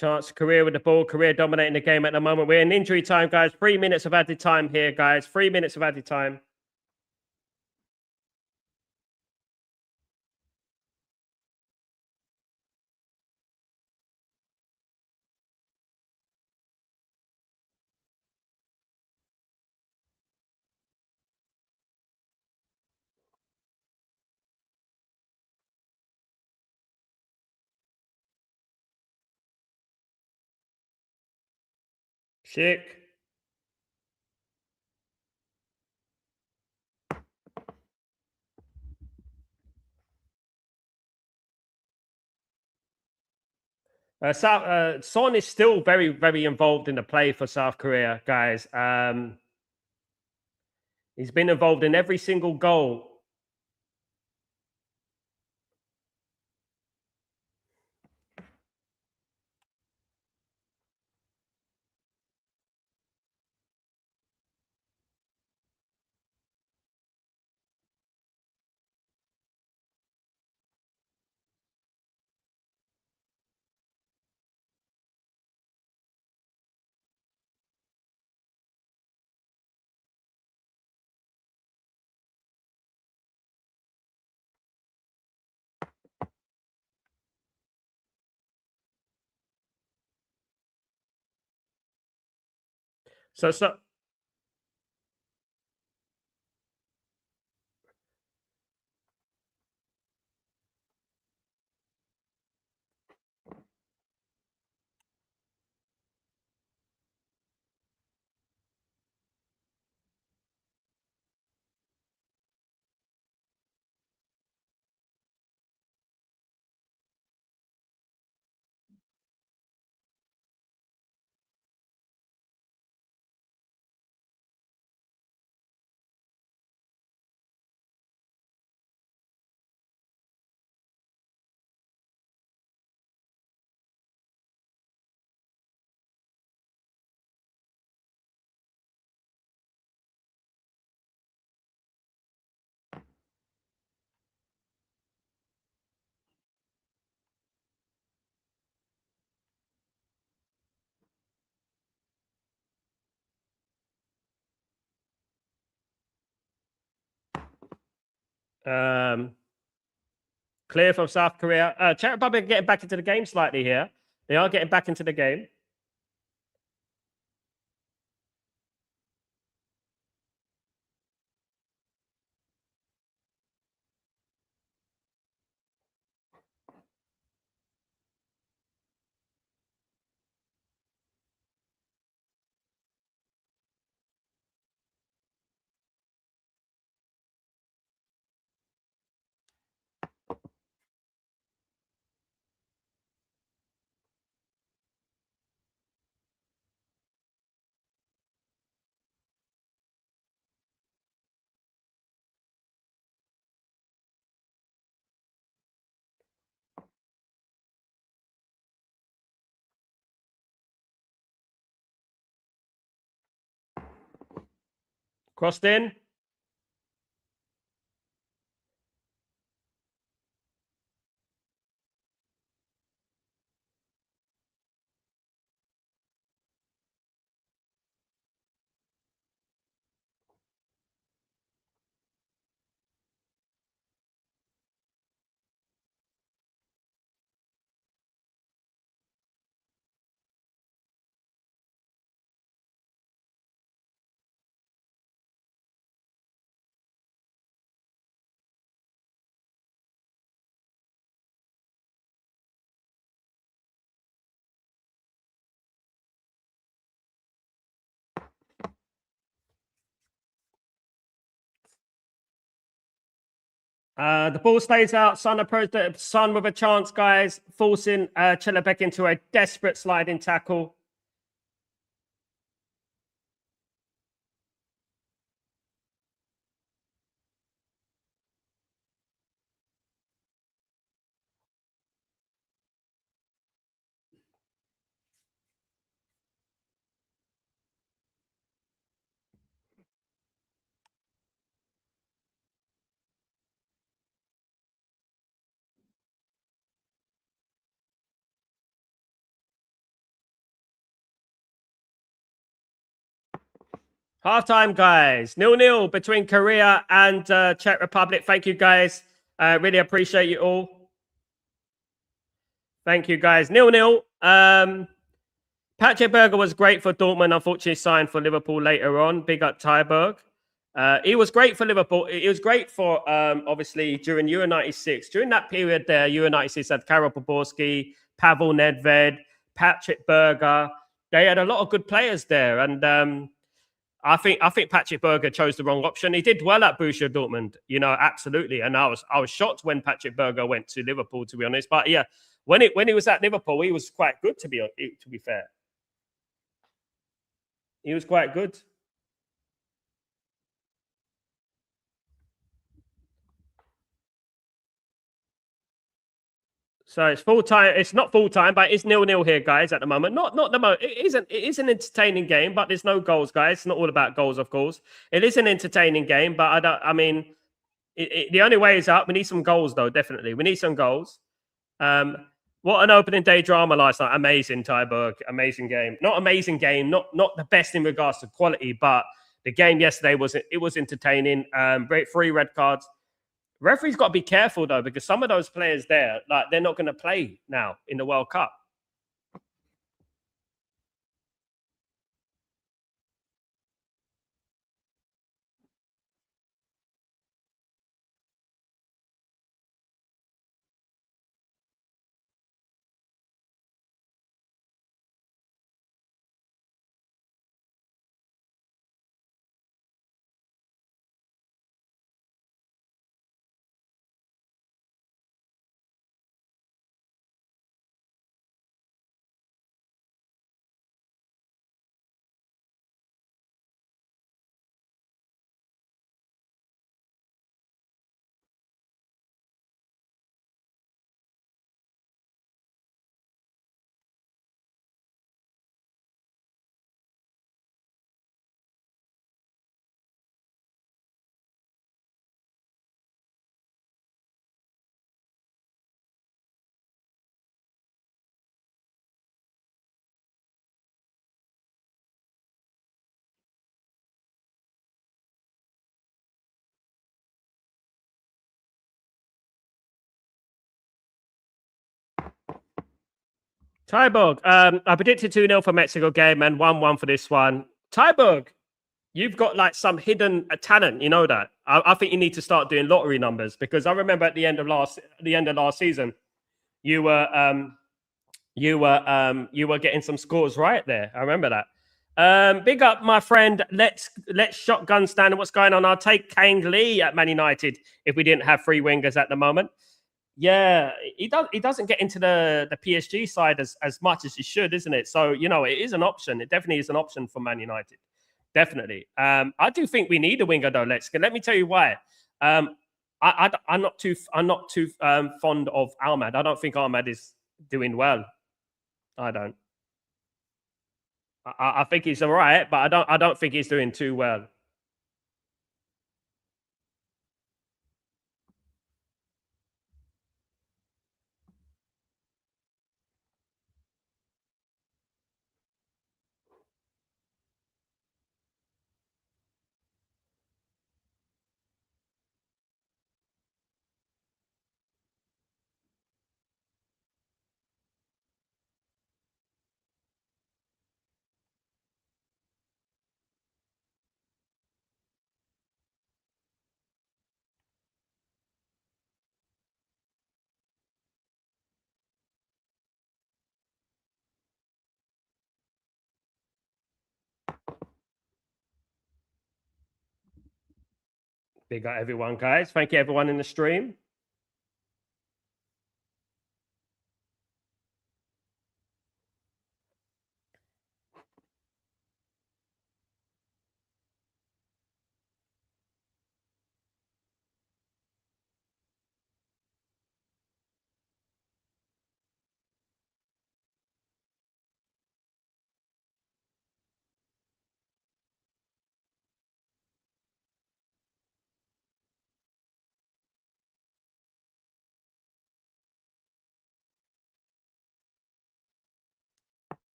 Chance, Korea with the ball. Korea dominating the game at the moment. We're in injury time, guys. 3 minutes of added time here, guys. 3 minutes of added time. Sick. Son is still very, very involved in the play for South Korea, guys. He's been involved in every single goal. So um, clear from South Korea. Czech Republic are getting back into the game slightly here. They are getting back into the game. Crossed in. The ball stays out. Son approached the Son with a chance, guys, forcing Chelebek into a desperate sliding tackle. Halftime, guys. 0-0 between Korea and Czech Republic. Thank you, guys. Really appreciate you all. Thank you, guys. 0-0. Patrick Berger was great for Dortmund. Unfortunately, signed for Liverpool later on. Big up Tyberg. He was great for Liverpool. It was great for obviously during Euro '96. During that period there, Euro '96 had Karol Poborski, Pavel Nedved, Patrick Berger. They had a lot of good players there, and I think Patrick Berger chose the wrong option. He did well at Borussia Dortmund, absolutely. And I was shocked when Patrick Berger went to Liverpool, to be honest. But yeah, when he was at Liverpool, he was quite good, to be fair. He was quite good. So it's full time. It's not full time, but it's 0-0 here, guys. At the moment, not the most. It isn't. It is an entertaining game, but there's no goals, guys. It's not all about goals, of course. It is an entertaining game, but I don't. I mean, the only way is up. We need some goals, though. Definitely, we need some goals. Um, what an opening day drama last night. Amazing, Tyberg. Amazing game. Not amazing game. Not the best in regards to quality, but the game yesterday was entertaining. Three red cards. Referees got to be careful though, because some of those players there, like they're not going to play now in the World Cup. Tyberg, I predicted 2-0 for Mexico game and 1-1 for this one. Tyberg, you've got like some hidden talent, you know that. I think you need to start doing lottery numbers, because I remember at the end of last season, you were you were getting some scores right there. I remember that. Big up, my friend. Let's shotgun stand. What's going on? I'll take Kang Lee at Man United if we didn't have three wingers at the moment. Yeah, he doesn't get into the PSG side as much as he should, isn't it? So it is an option. It definitely is an option for Man United. Definitely. I do think we need a winger though. Let me tell you why. I'm not too fond of Ahmad. I don't think Ahmad is doing well. I don't. I think he's all right, but I don't think he's doing too well. Big up everyone, guys. Thank you everyone in the stream.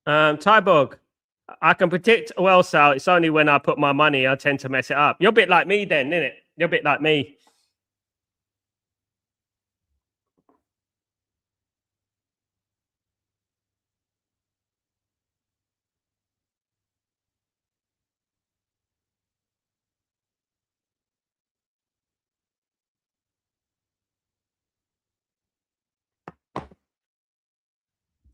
Tyborg, I can predict well, Sal. It's only when I put my money, I tend to mess it up. You're a bit like me then, isn't it? You're a bit like me.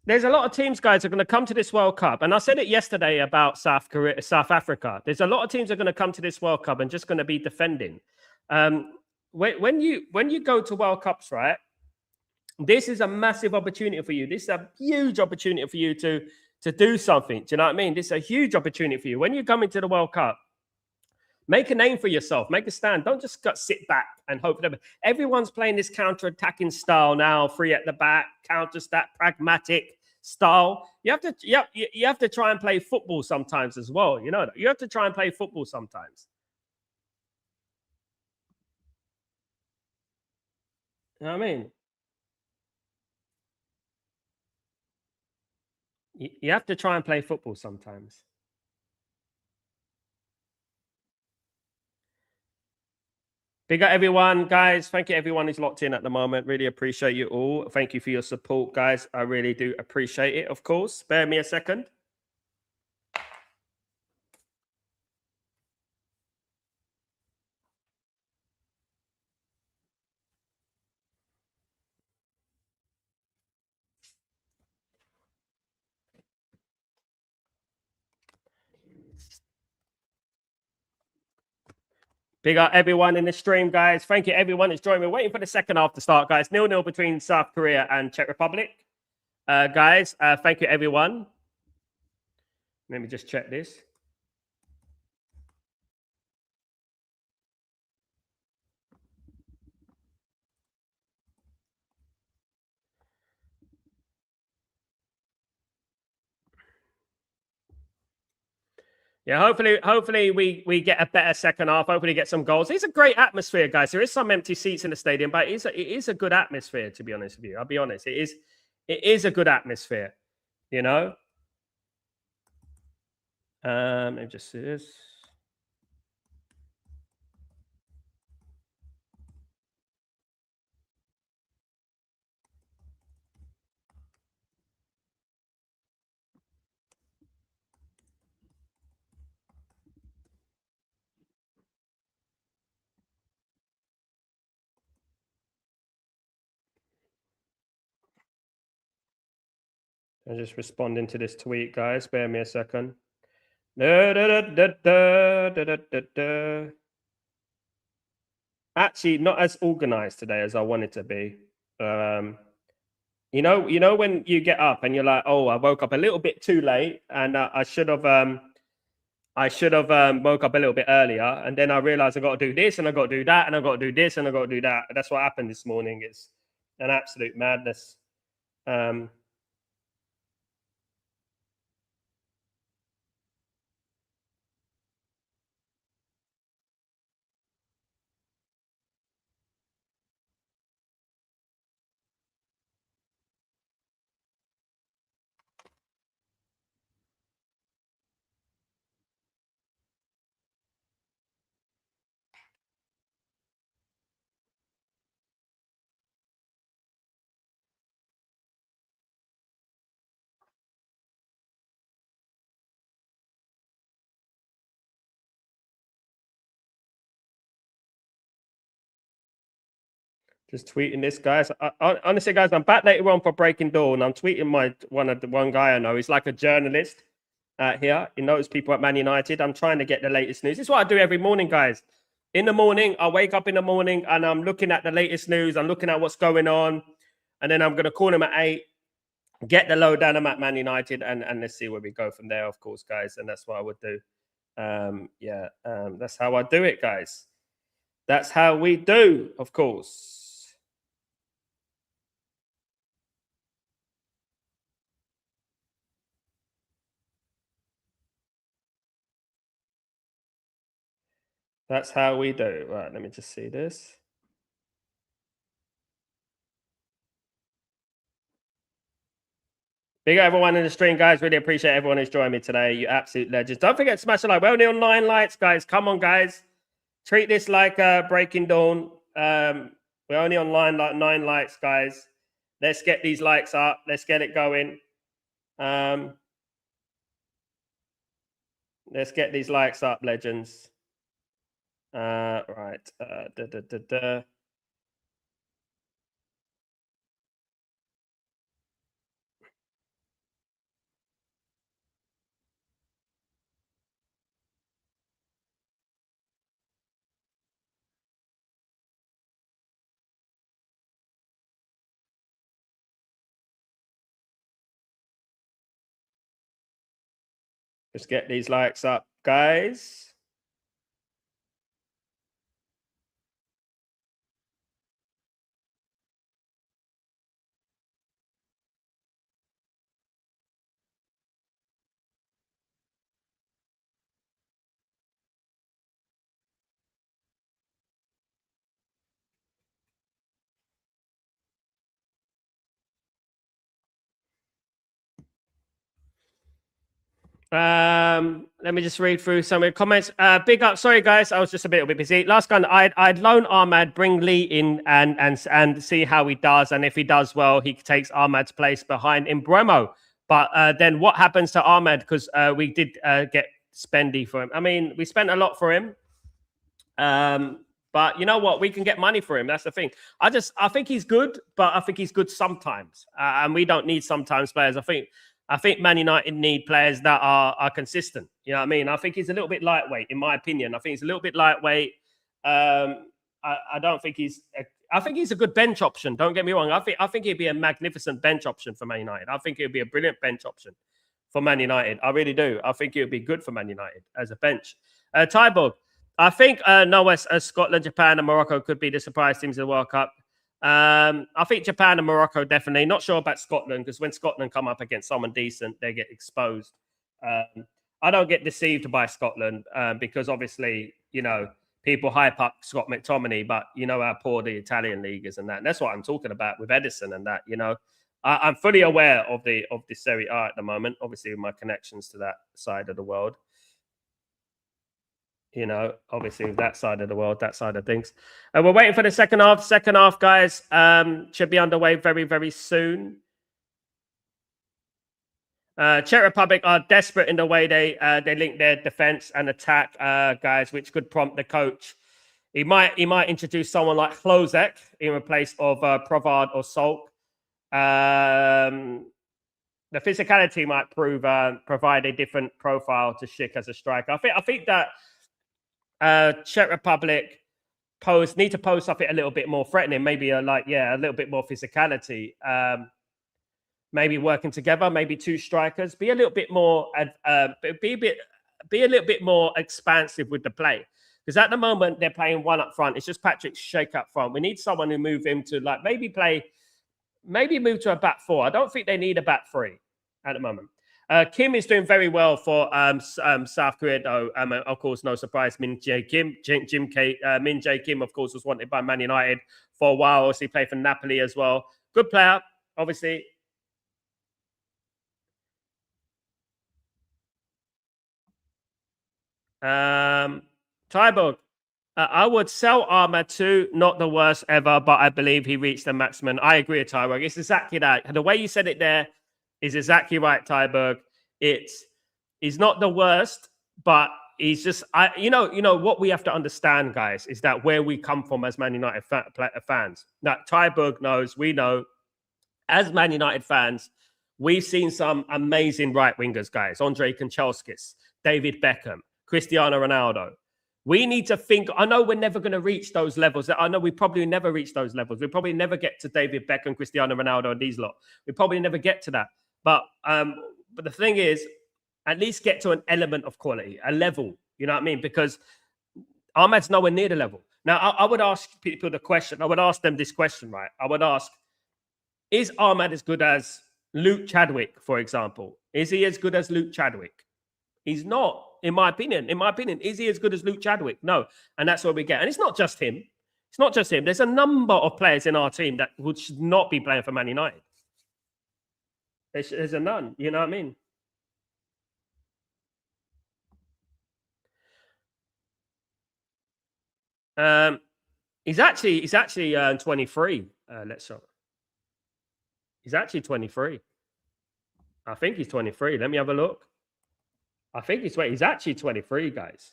There's a lot of teams, guys, are going to come to this World Cup, and I said it yesterday about South Korea, South Africa. There's a lot of teams that are going to come to this World Cup and just going to be defending. When you go to World Cups, right? This is a massive opportunity for you. This is a huge opportunity for you to do something. Do you know what I mean? This is a huge opportunity for you. When you come into the World Cup, make a name for yourself. Make a stand. Don't just sit back and hope that everyone's playing this counter-attacking style now, free at the back, counter-stat, pragmatic style. You have to try and play football sometimes as well. You know, you have to try and play football sometimes. You know what I mean? You have to try and play football sometimes. Big up everyone, guys. Thank you, everyone who's locked in at the moment. Really appreciate you all. Thank you for your support, guys. I really do appreciate it, of course. Spare me a second. Big up everyone in the stream, guys. Thank you, everyone who's joined me. Waiting for the second half to start, guys. 0-0 between South Korea and Czech Republic. Guys, thank you, everyone. Let me just check this. Yeah, hopefully we get a better second half. Hopefully get some goals. It's a great atmosphere, guys. There is some empty seats in the stadium, but it is a good atmosphere, to be honest with you. I'll be honest. It is a good atmosphere, you know. Let me just see this. I'm just responding to this tweet, guys. Bear me a second. Actually, not as organized today as I wanted to be. You know when you get up and you're like, oh, I woke up a little bit too late, and I should have woke up a little bit earlier, and then I realized I got to do this and I got to do that and I got to do this and I got to do that. That's what happened this morning. It's an absolute madness. Just tweeting this, guys. Honestly, guys, I'm back later on for Breaking Dawn. I'm tweeting one guy I know. He's like a journalist here. He knows people at Man United. I'm trying to get the latest news. This is what I do every morning, guys. In the morning, I wake up in the morning and I'm looking at the latest news. I'm looking at what's going on, and then I'm going to call him at 8, get the lowdown. I'm at Man United, and let's see where we go from there, of course, guys. And that's what I would do. That's how I do it, guys. That's how we do, of course. That's how we do. Right, let me just see this. Big up everyone in the stream, guys. Really appreciate everyone who's joined me today. You absolute legends. Don't forget to smash a like. We're only on 9 likes, guys. Come on, guys. Treat this like Breaking Dawn. We're only on 9 likes, guys. Let's get these likes up. Let's get it going. Let's get these likes up, legends. Right. Let's get these likes up, guys. Let me just read through some of the comments. Big up, sorry guys, I was just a little bit busy. Last gun, I'd loan Ahmad, bring Lee in and see how he does, and if he does well, he takes Ahmad's place behind Imbremo. But then what happens to Ahmad? Because we did get spendy for him. I mean, we spent a lot for him. But you know what? We can get money for him. That's the thing. I think he's good, but I think he's good sometimes, and we don't need sometimes players. I think Man United need players that are consistent. You know what I mean? I think he's a little bit lightweight, in my opinion. I think he's a little bit lightweight. I don't think I think he's a good bench option. Don't get me wrong. I think he'd be a magnificent bench option for Man United. I think he'd be a brilliant bench option for Man United. I really do. I think it would be good for Man United as a bench. Tyborg, I think Scotland, Japan, and Morocco could be the surprise teams in the World Cup. I think Japan and Morocco definitely. Not sure about Scotland, because when Scotland come up against someone decent, they get exposed. I don't get deceived by Scotland because obviously, you know, people hype up Scott McTominay, but you know how poor the Italian league is and that. And that's what I'm talking about with Edison and that. You know, I'm fully aware of the Serie A at the moment. Obviously, with my connections to that side of the world. You know, obviously with that side of the world, that side of things. We're waiting for the second half. Second half, guys, should be underway very, very soon. Czech Republic are desperate in the way they link their defense and attack, guys, which could prompt the coach. He might introduce someone like Hlozek in place of Provard or Salk. The physicality might provide a different profile to Schick as a striker. I think that Czech Republic need to pose something a little bit more threatening, maybe a little bit more physicality, maybe working together, maybe two strikers, be a little bit more be a little bit more expansive with the play, because at the moment they're playing one up front. It's just Patrick Schick up front. We need someone who move him to maybe move to a back four. I don't think they need a back three at the moment. Kim is doing very well for South Korea, though. Of course, no surprise. Min Jae Kim, of course, was wanted by Man United for a while. Also, he played for Napoli as well. Good player, obviously. Tyborg, I would sell Ahmad too. Not the worst ever, but I believe he reached the maximum. I agree with Tyborg. It's exactly that. The way you said it there is exactly right, Tyberg. He's not the worst, but he's just, you know what we have to understand, guys, is that where we come from as Man United fans. Now, Tyberg knows, we know, as Man United fans, we've seen some amazing right wingers, guys. Andre Kanchelskis, David Beckham, Cristiano Ronaldo. We need to think. I know we're never going to reach those levels. I know we probably never reach those levels. We probably never get to David Beckham, Cristiano Ronaldo, and these lot. We probably never get to that. But the thing is, at least get to an element of quality, a level. You know what I mean? Because Ahmad's nowhere near the level. Now, I would ask people the question. I would ask them this question, right? I would ask, is Ahmad as good as Luke Chadwick, for example? Is he as good as Luke Chadwick? He's not, in my opinion. In my opinion, is he as good as Luke Chadwick? No. And that's what we get. And it's not just him. It's not just him. There's a number of players in our team that should not be playing for Man United. There's a none. You know what I mean? Um, he's actually 23. Let's show. He's actually 23. I think he's 23. Let me have a look. I think he's actually 23, guys.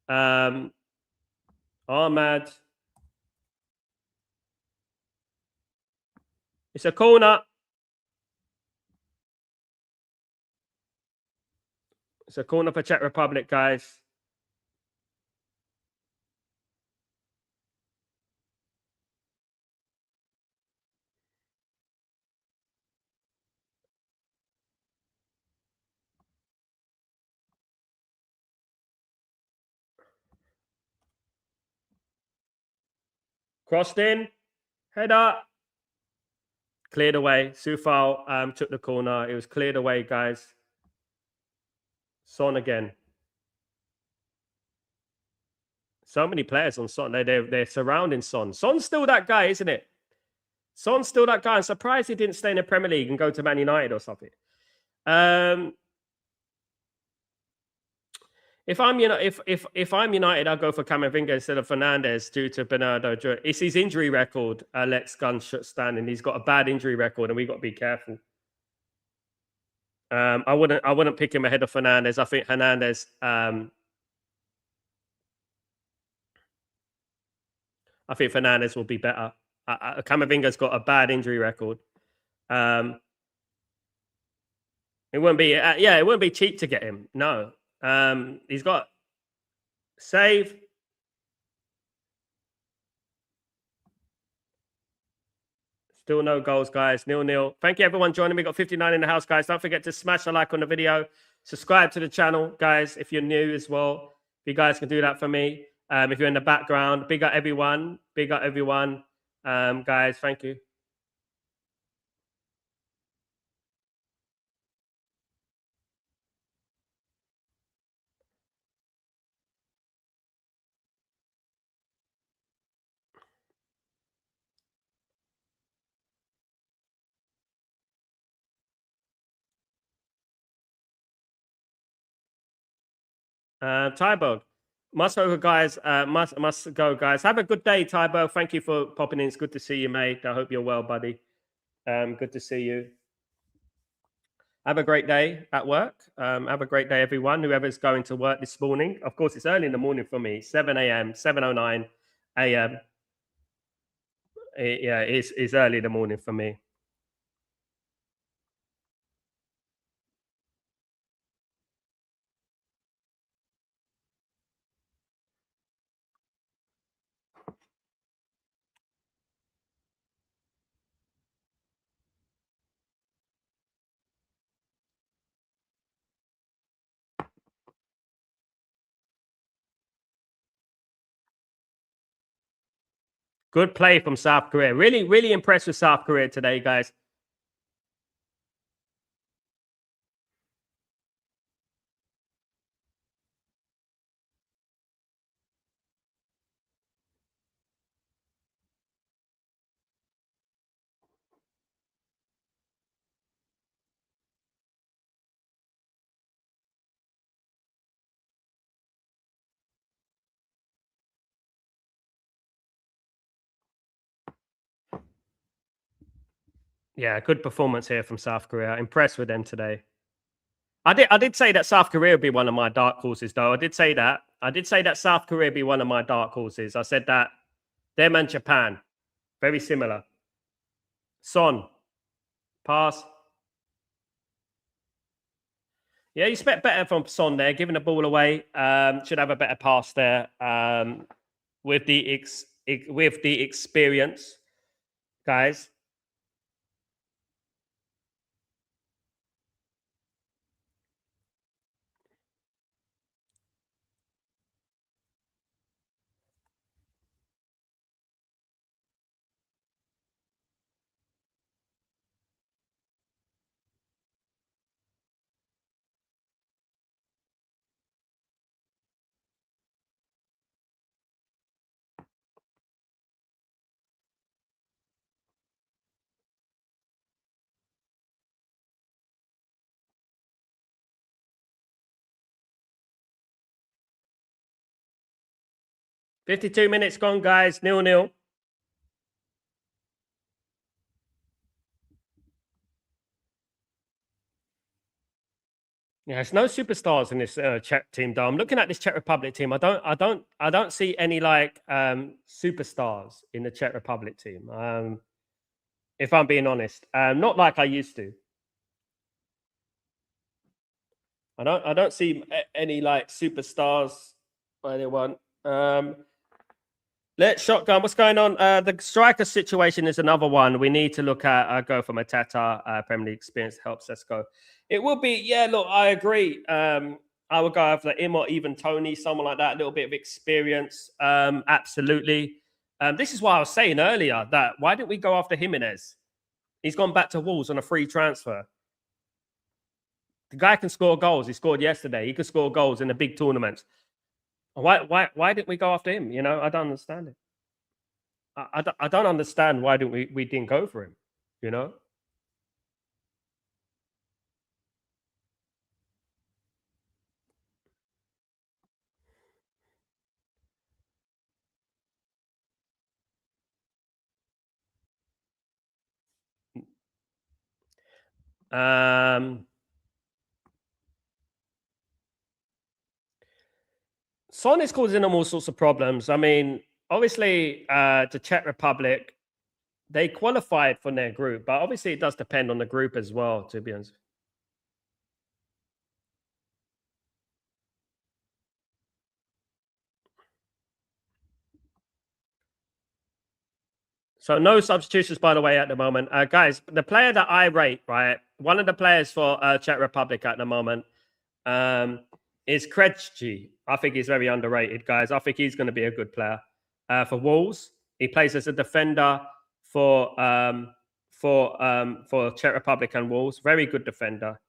Um, Ahmad. It's a corner. It's a corner for Czech Republic, guys. Crossed in. Header. Cleared away. Sufal took the corner. It was cleared away, guys. Son again. So many players on Son. They're surrounding Son. Son's still that guy, isn't it? Son's still that guy. I'm surprised he didn't stay in the Premier League and go to Man United or something. If I'm if I'm United, I'll go for Camavinga instead of Fernandez due to Bernardo. It's his injury record. Let's gunshot standing. He's got a bad injury record, and we got to be careful. I wouldn't pick him ahead of Fernandez. I think Hernandez. I think Fernandez will be better. Camavinga's got a bad injury record. It wouldn't be it wouldn't be cheap to get him. No. He's got save. Still no goals, guys. 0-0. Thank you, everyone, joining me. Got 59 in the house, guys. Don't forget to smash a like on the video. Subscribe to the channel, guys, if you're new as well. If you guys can do that for me. If you're in the background, big up everyone. Big up everyone. Guys, thank you. Tybo. Must go, guys. Must go, guys. Have a good day, Tybo. Thank you for popping in. It's good to see you, mate. I hope you're well, buddy. Good to see you. Have a great day at work. Have a great day, everyone. Whoever's going to work this morning. Of course, it's early in the morning for me. 7 a.m. 7:09 a.m. Yeah, it's early in the morning for me. Good play from South Korea. Really, really impressed with South Korea today, guys. Yeah, good performance here from South Korea. Impressed with them today. I did say that South Korea would be one of my dark horses, though. I did say that. I did say that South Korea would be one of my dark horses. I said that them and Japan, very similar. Son, pass. Yeah, you expect better from Son there, giving the ball away. Should have a better pass there. With the experience, guys. 52 minutes gone, guys. 0-0. Yeah, there's no superstars in this Czech team, though. I'm looking at this Czech Republic team. I don't see any like superstars in the Czech Republic team. If I'm being honest, not like I used to. I don't see any like superstars by anyone. Let's shotgun. What's going on? The striker situation is another one we need to look at. Go for Matata. Premier League experience helps us go. It will be, yeah. Look, I agree. I would go after him or even Tony, someone like that. A little bit of experience. Absolutely. This is why I was saying earlier that why didn't we go after Jimenez? He's gone back to Wolves on a free transfer. The guy can score goals. He scored yesterday. He could score goals in the big tournaments. Why didn't we go after him? You know, I don't understand it. I don't understand why didn't we didn't go for him, you know? Son is causing them all sorts of problems. I mean, obviously, the Czech Republic, they qualified for their group, but obviously it does depend on the group as well, to be honest. So no substitutions, by the way, at the moment. Guys, the player that I rate, right, one of the players for Czech Republic at the moment is Krejci. I think he's very underrated, guys. I think he's going to be a good player for Wolves. He plays as a defender for Czech Republic and Wolves. Very good defender.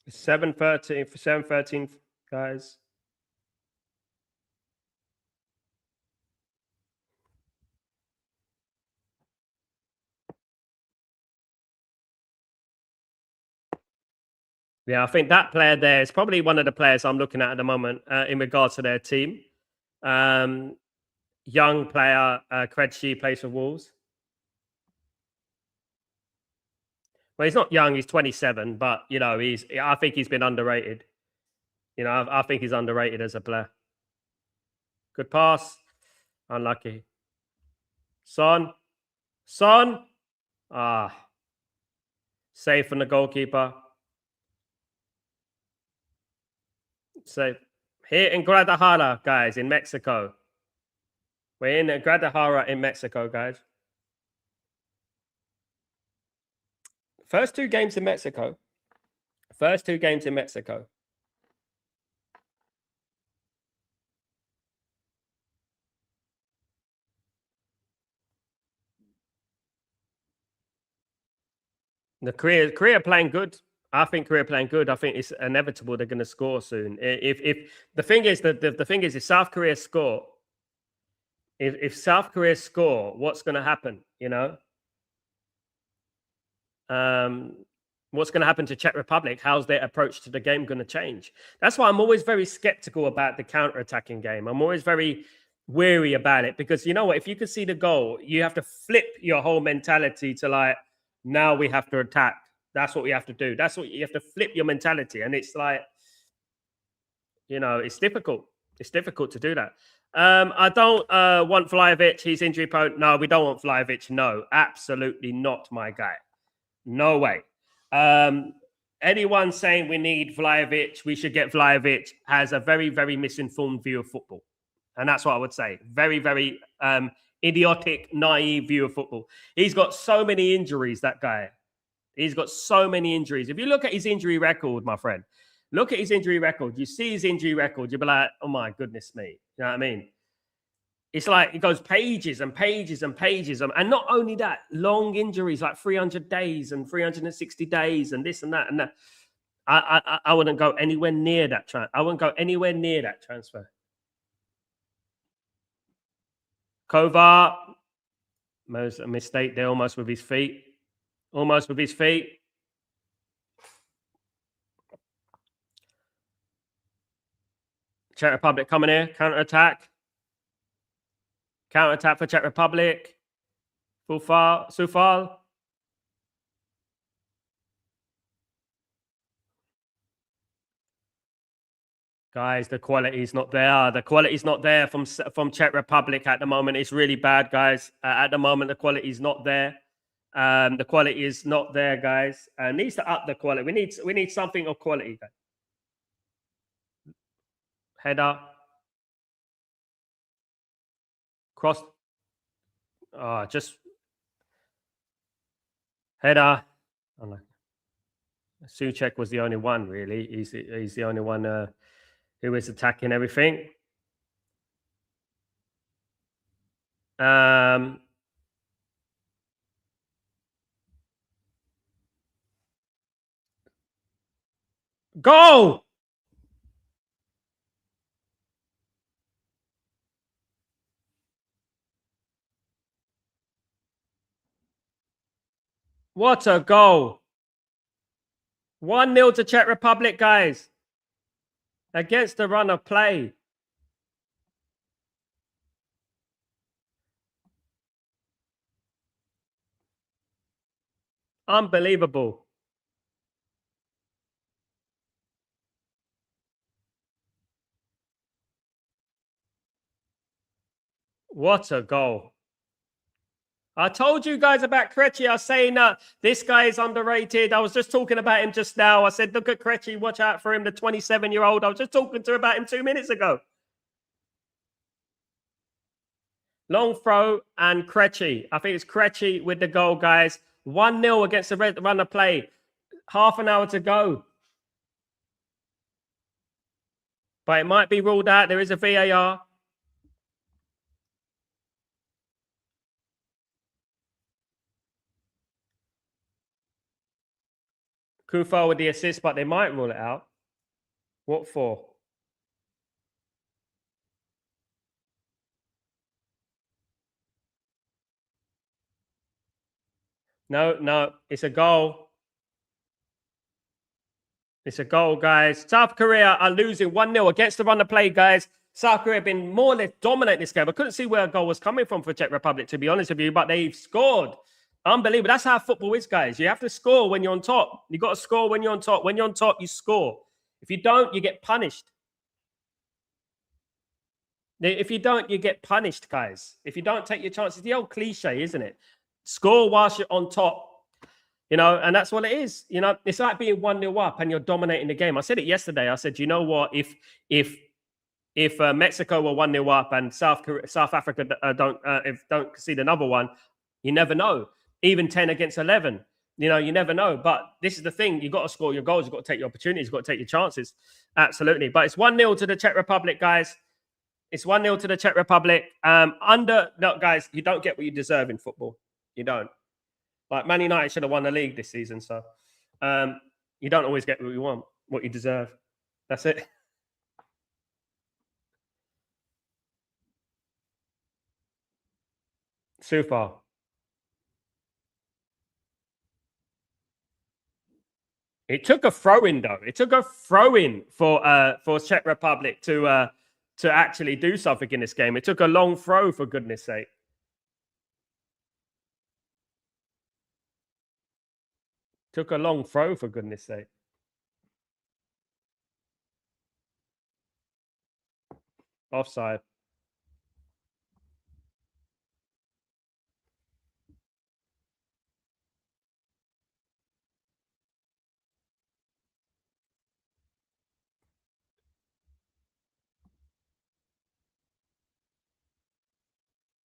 For 7-13, guys. Yeah, I think that player there is probably one of the players I'm looking at the moment in regards to their team. Young player, Krejci plays for Wolves. Well, he's not young; he's 27, but you know, I think he's been underrated. You know, I think he's underrated as a player. Good pass, unlucky. Son, safe from the goalkeeper. Safe here in Guadalajara, guys, in Mexico. We're in Guadalajara in Mexico, guys. First two games in Mexico. First two games in Mexico. The Korea playing good. I think Korea playing good. I think it's inevitable they're going to score soon. If the thing is the thing is if South Korea score, if South Korea score, what's going to happen? You know, what's going to happen to Czech Republic? How's their approach to the game going to change? That's why I'm always very skeptical about the counter-attacking game. I'm always very wary about it because you know what? If you can see the goal, you have to flip your whole mentality to like, now we have to attack. That's what we have to do. That's what you have to flip your mentality. And it's like, you know, it's difficult. It's difficult to do that. I don't want Vlahovic. He's injury prone. No, we don't want Vlahovic. No, absolutely not, my guy. No way. Anyone saying we need Vlahovic, we should get Vlahovic, has a very, very misinformed view of football. And that's what I would say. Very, very idiotic, naive view of football. He's got so many injuries, that guy. He's got so many injuries. If you look at his injury record, my friend, look at his injury record. You see his injury record, you'll be like, oh my goodness me. You know what I mean? It's like it goes pages and pages and pages. And not only that, long injuries like 300 days and 360 days and this and that and that. I wouldn't go anywhere near that I wouldn't go anywhere near that transfer. Kovar, a mistake there, almost with his feet. Almost with his feet. Czech Republic coming here. Counter-attack. Counter-attack for Czech Republic. Sufal. Guys, the quality is not there. The quality is not there from Czech Republic at the moment. It's really bad, guys. At the moment, the quality is not there. The quality is not there, guys. Needs to up the quality. We need something of quality. Guys. Header. Cross. Just header. Oh, no. Souček was the only one, really. He's the only one who is attacking everything. Go! What a goal. 1-0 to Czech Republic, guys. Against the run of play. Unbelievable. What a goal. I told you guys about Krejci. I was saying that this guy is underrated. I was just talking about him just now. I said, look at Krejci. Watch out for him, the 27-year-old. I was just talking to about him 2 minutes ago. Long throw and Krejci. I think it's Krejci with the goal, guys. 1-0 against the run of play. Half an hour to go. But it might be ruled out. There is a VAR. Kufal with the assist, but they might rule it out. What for? No, it's a goal. It's a goal, guys. South Korea are losing 1-0 against the run of play, guys. South Korea have been more or less dominant this game. I couldn't see where a goal was coming from for Czech Republic, to be honest with you, but they've scored. Unbelievable. That's how football is, guys. You have to score when you're on top. You got to score when you're on top. When you're on top, you score. If you don't, you get punished. If you don't, you get punished, guys. If you don't take your chances, the old cliche, isn't it? Score whilst you're on top. You know, and that's what it is. You know, it's like being 1-0 up and you're dominating the game. I said it yesterday. I said, you know what? If Mexico were 1-0 up and South Africa don't concede another one, you never know. Even 10 against 11, you know, you never know. But this is the thing: you got to score your goals, you got to take your opportunities, you got to take your chances. Absolutely. But it's 1-0 to the Czech Republic, guys. It's 1-0 to the Czech Republic. No, guys, you don't get what you deserve in football. You don't. Like Man United should have won the league this season, so you don't always get what you want, what you deserve. That's it. So far. It took a throw-in, though. It took a throw-in for Czech Republic to actually do something in this game. It took a long throw, for goodness sake. Took a long throw, for goodness sake. Offside.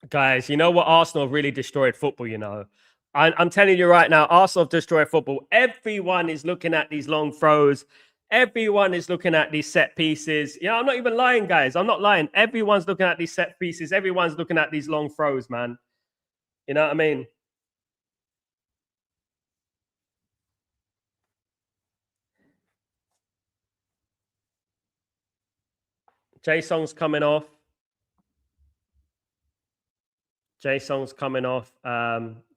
Guys, you know what? Arsenal really destroyed football, you know. I'm telling you right now, Arsenal have destroyed football. Everyone is looking at these long throws. Everyone is looking at these set pieces. You know, I'm not even lying, guys. I'm not lying. Everyone's looking at these set pieces. Everyone's looking at these long throws, man. You know what I mean? Jae-sung's coming off. Jae-sung's coming off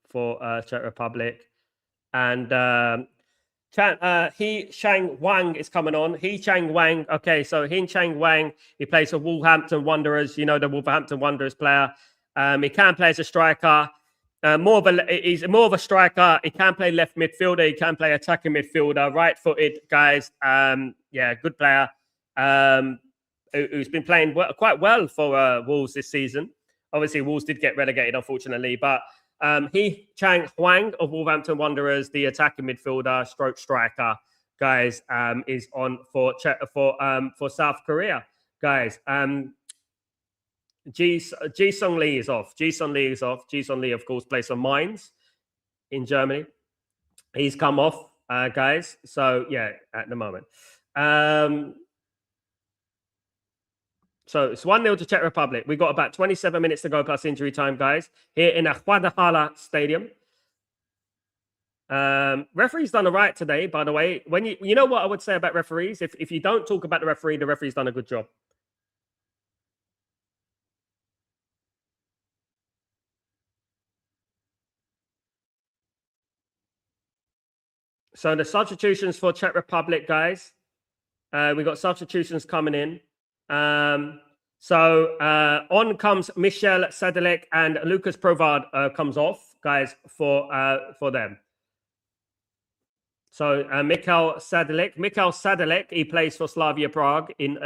for Czech Republic. And He Chang Wang is coming on. He Chang Wang. Okay, so He Chang Wang, he plays for Wolverhampton Wanderers. You know, the Wolverhampton Wanderers player. He can play as a striker. He's more of a striker. He can play left midfielder. He can play attacking midfielder. Right-footed guys. Yeah, good player. Who's been playing quite well for Wolves this season. Obviously, Wolves did get relegated, unfortunately, but He Chang Huang of Wolverhampton Wanderers, the attacking midfielder, stroke striker, guys, is on for South Korea, guys. Ji-sung Lee is off. Ji-sung Lee is off. Ji-sung Lee, of course, plays for Mainz in Germany. He's come off, guys. So yeah, at the moment. So it's 1-0 to Czech Republic. We've got about 27 minutes to go plus injury time, guys, here in a Guadalajara stadium. Referee's done all right today, by the way. When you know what I would say about referees? If you don't talk about the referee's done a good job. So the substitutions for Czech Republic, guys. We got substitutions coming in. On comes Michel Sadilek and Lucas Provard comes off, guys, for them. So Michal Sadilek, he plays for Slavia Prague in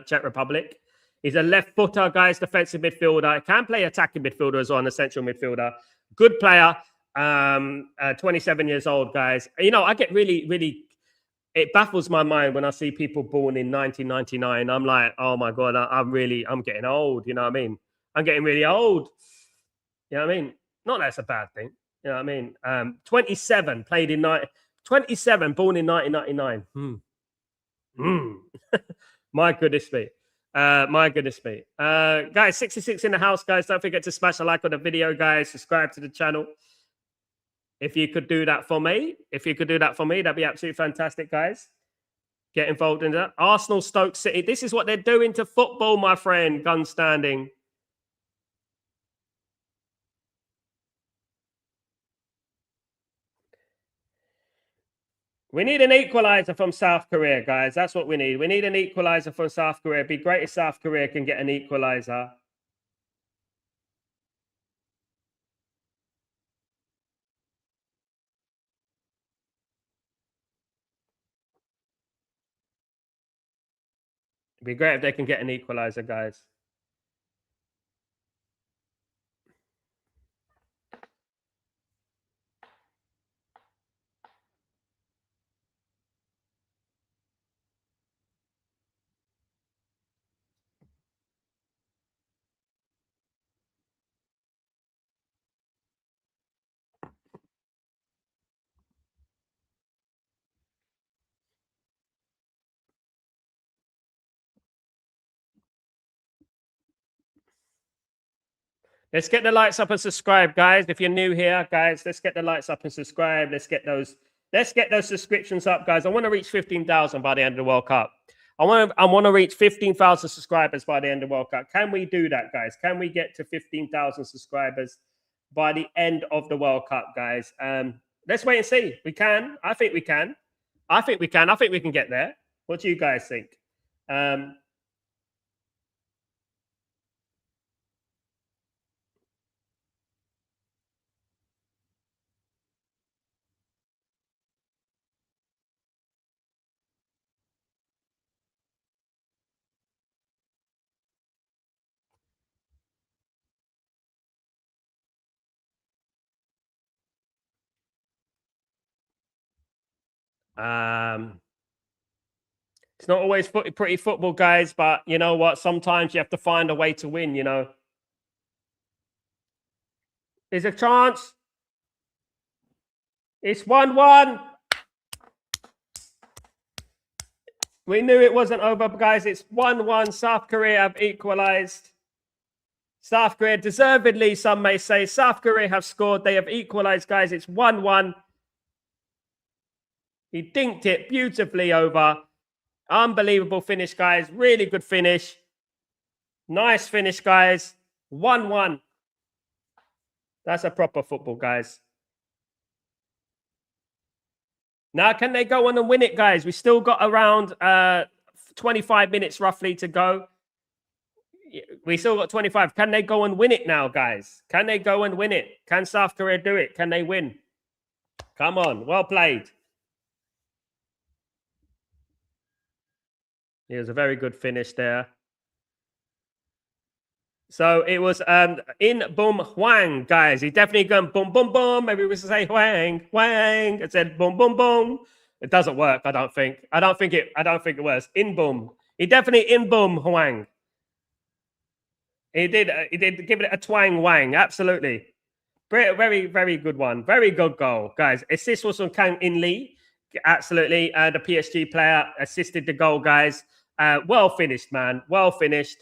Czech Republic. He's a left footer, guys, defensive midfielder. He can play attacking midfielder as well, an essential midfielder. Good player. 27 years old, guys. You know, I get really, it baffles my mind when I see people born in 1999. I'm like, oh my God, I'm getting old. You know what I mean? I'm getting really old. You know what I mean? Not that it's a bad thing. You know what I mean? 27, played in 27, born in 1999. My goodness me. Guys, 66 in the house, guys. Don't forget to smash a like on the video, guys. Subscribe to the channel. If you could do that for me, that'd be absolutely fantastic, guys. Get involved in that. Arsenal, Stoke City. This is what they're doing to football, my friend. Gun standing. We need an equalizer from South Korea, guys. That's what we need. We need an equalizer from South Korea. It'd be great if South Korea can get an equalizer. It'd be great if they can get an equalizer, guys. Let's get the lights up and subscribe, guys. If you're new here, guys, let's get the lights up and subscribe. Let's get those subscriptions up, guys. I want to reach 15,000 by the end of the World Cup. I want to reach 15,000 subscribers by the end of the World Cup. Can we do that, guys? Can we get to 15,000 subscribers by the end of the World Cup, guys? Let's wait and see. We can. I think we can. I think we can get there. What do you guys think? It's not always pretty football, guys, but you know what? Sometimes you have to find a way to win, you know. There's a chance. It's 1-1. We knew it wasn't over, guys. It's 1-1. South Korea have equalized. South Korea, deservedly, some may say. South Korea have scored. They have equalized, guys. It's 1-1. He dinked it beautifully over. Unbelievable finish, guys. Really good finish. Nice finish, guys. 1-1. That's a proper football, guys. Now, can they go on and win it, guys? We still got around 25 minutes roughly to go. We still got 25. Can they go and win it now, guys? Can they go and win it? Can South Korea do it? Can they win? Come on. Well played. It was a very good finish there. So it was in boom Huang, guys. He definitely going boom boom boom. Maybe we should say Huang Huang. It said boom boom boom. It doesn't work. I don't think. I don't think it works. In boom. He definitely in boom Huang. He did. He did give it a twang wang. Absolutely. Very, very, very good one. Very good goal, guys. Assist was from Kang In Lee. Absolutely. The PSG player assisted the goal, guys. Well finished, man. Well finished.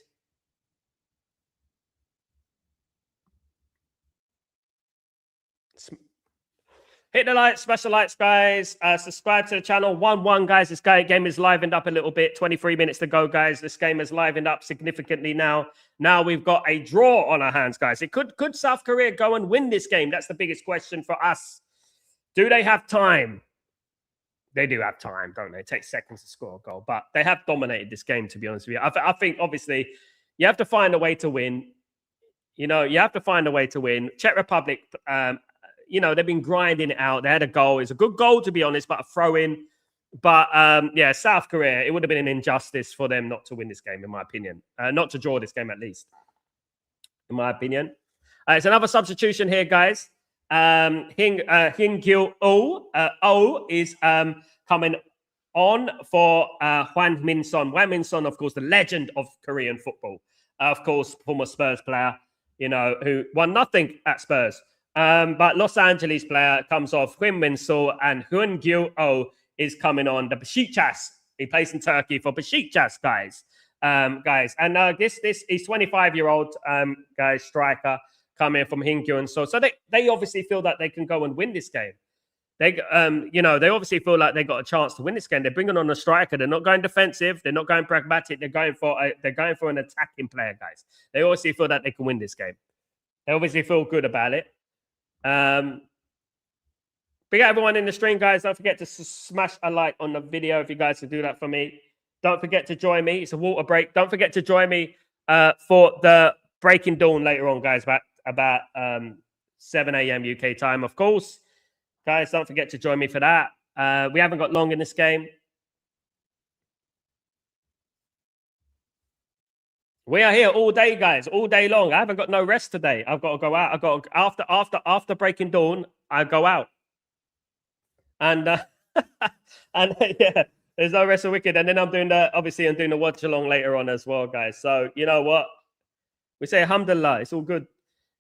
Hit the lights, smash the lights, guys. Subscribe to the channel. 1-1, guys. This game is livened up a little bit. 23 minutes to go, guys. This game is livened up significantly now. Now we've got a draw on our hands, guys. Could South Korea go and win this game? That's the biggest question for us. Do they have time? They do have time, don't they? It takes seconds to score a goal, but they have dominated this game, to be honest with you. I think, obviously, you have to find a way to win. You know, you have to find a way to win. Czech Republic, they've been grinding it out. They had a goal. It's a good goal, to be honest, but a throw-in. But, South Korea, it would have been an injustice for them not to win this game, in my opinion. Not to draw this game, at least, in my opinion. It's another substitution here, guys. Hing-Gil O is coming on for Hwang Min-son. Hwang Min-son, of course, the legend of Korean football. Of course, former Spurs player, who won nothing at Spurs. But Los Angeles player comes off. Hwang Min-son and Hing-Gil O is coming on. The Besiktas. He plays in Turkey for Besiktas, guys. And this is 25-year-old guys, striker, coming from Hing-Gil. So they obviously feel that they can go and win this game. They obviously feel like they got a chance to win this game. They're bringing on a striker. They're not going defensive. They're not going pragmatic. They're going for an attacking player, guys. They obviously feel that they can win this game. They obviously feel good about it. Big up everyone in the stream, guys. Don't forget to smash a like on the video if you guys can do that for me. Don't forget to join me. It's a water break. Don't forget to join me for the Breaking Dawn later on, guys, about 7 a.m. UK time, of course. Guys, don't forget to join me for that. We haven't got long in this game. We are here all day, guys, all day long. I haven't got no rest today. I've got to go out. I've got to, after Breaking Dawn, I go out. And yeah, there's no rest of wicked. And then I'm doing the Watchalong later on as well, guys. So you know what? We say alhamdulillah, it's all good.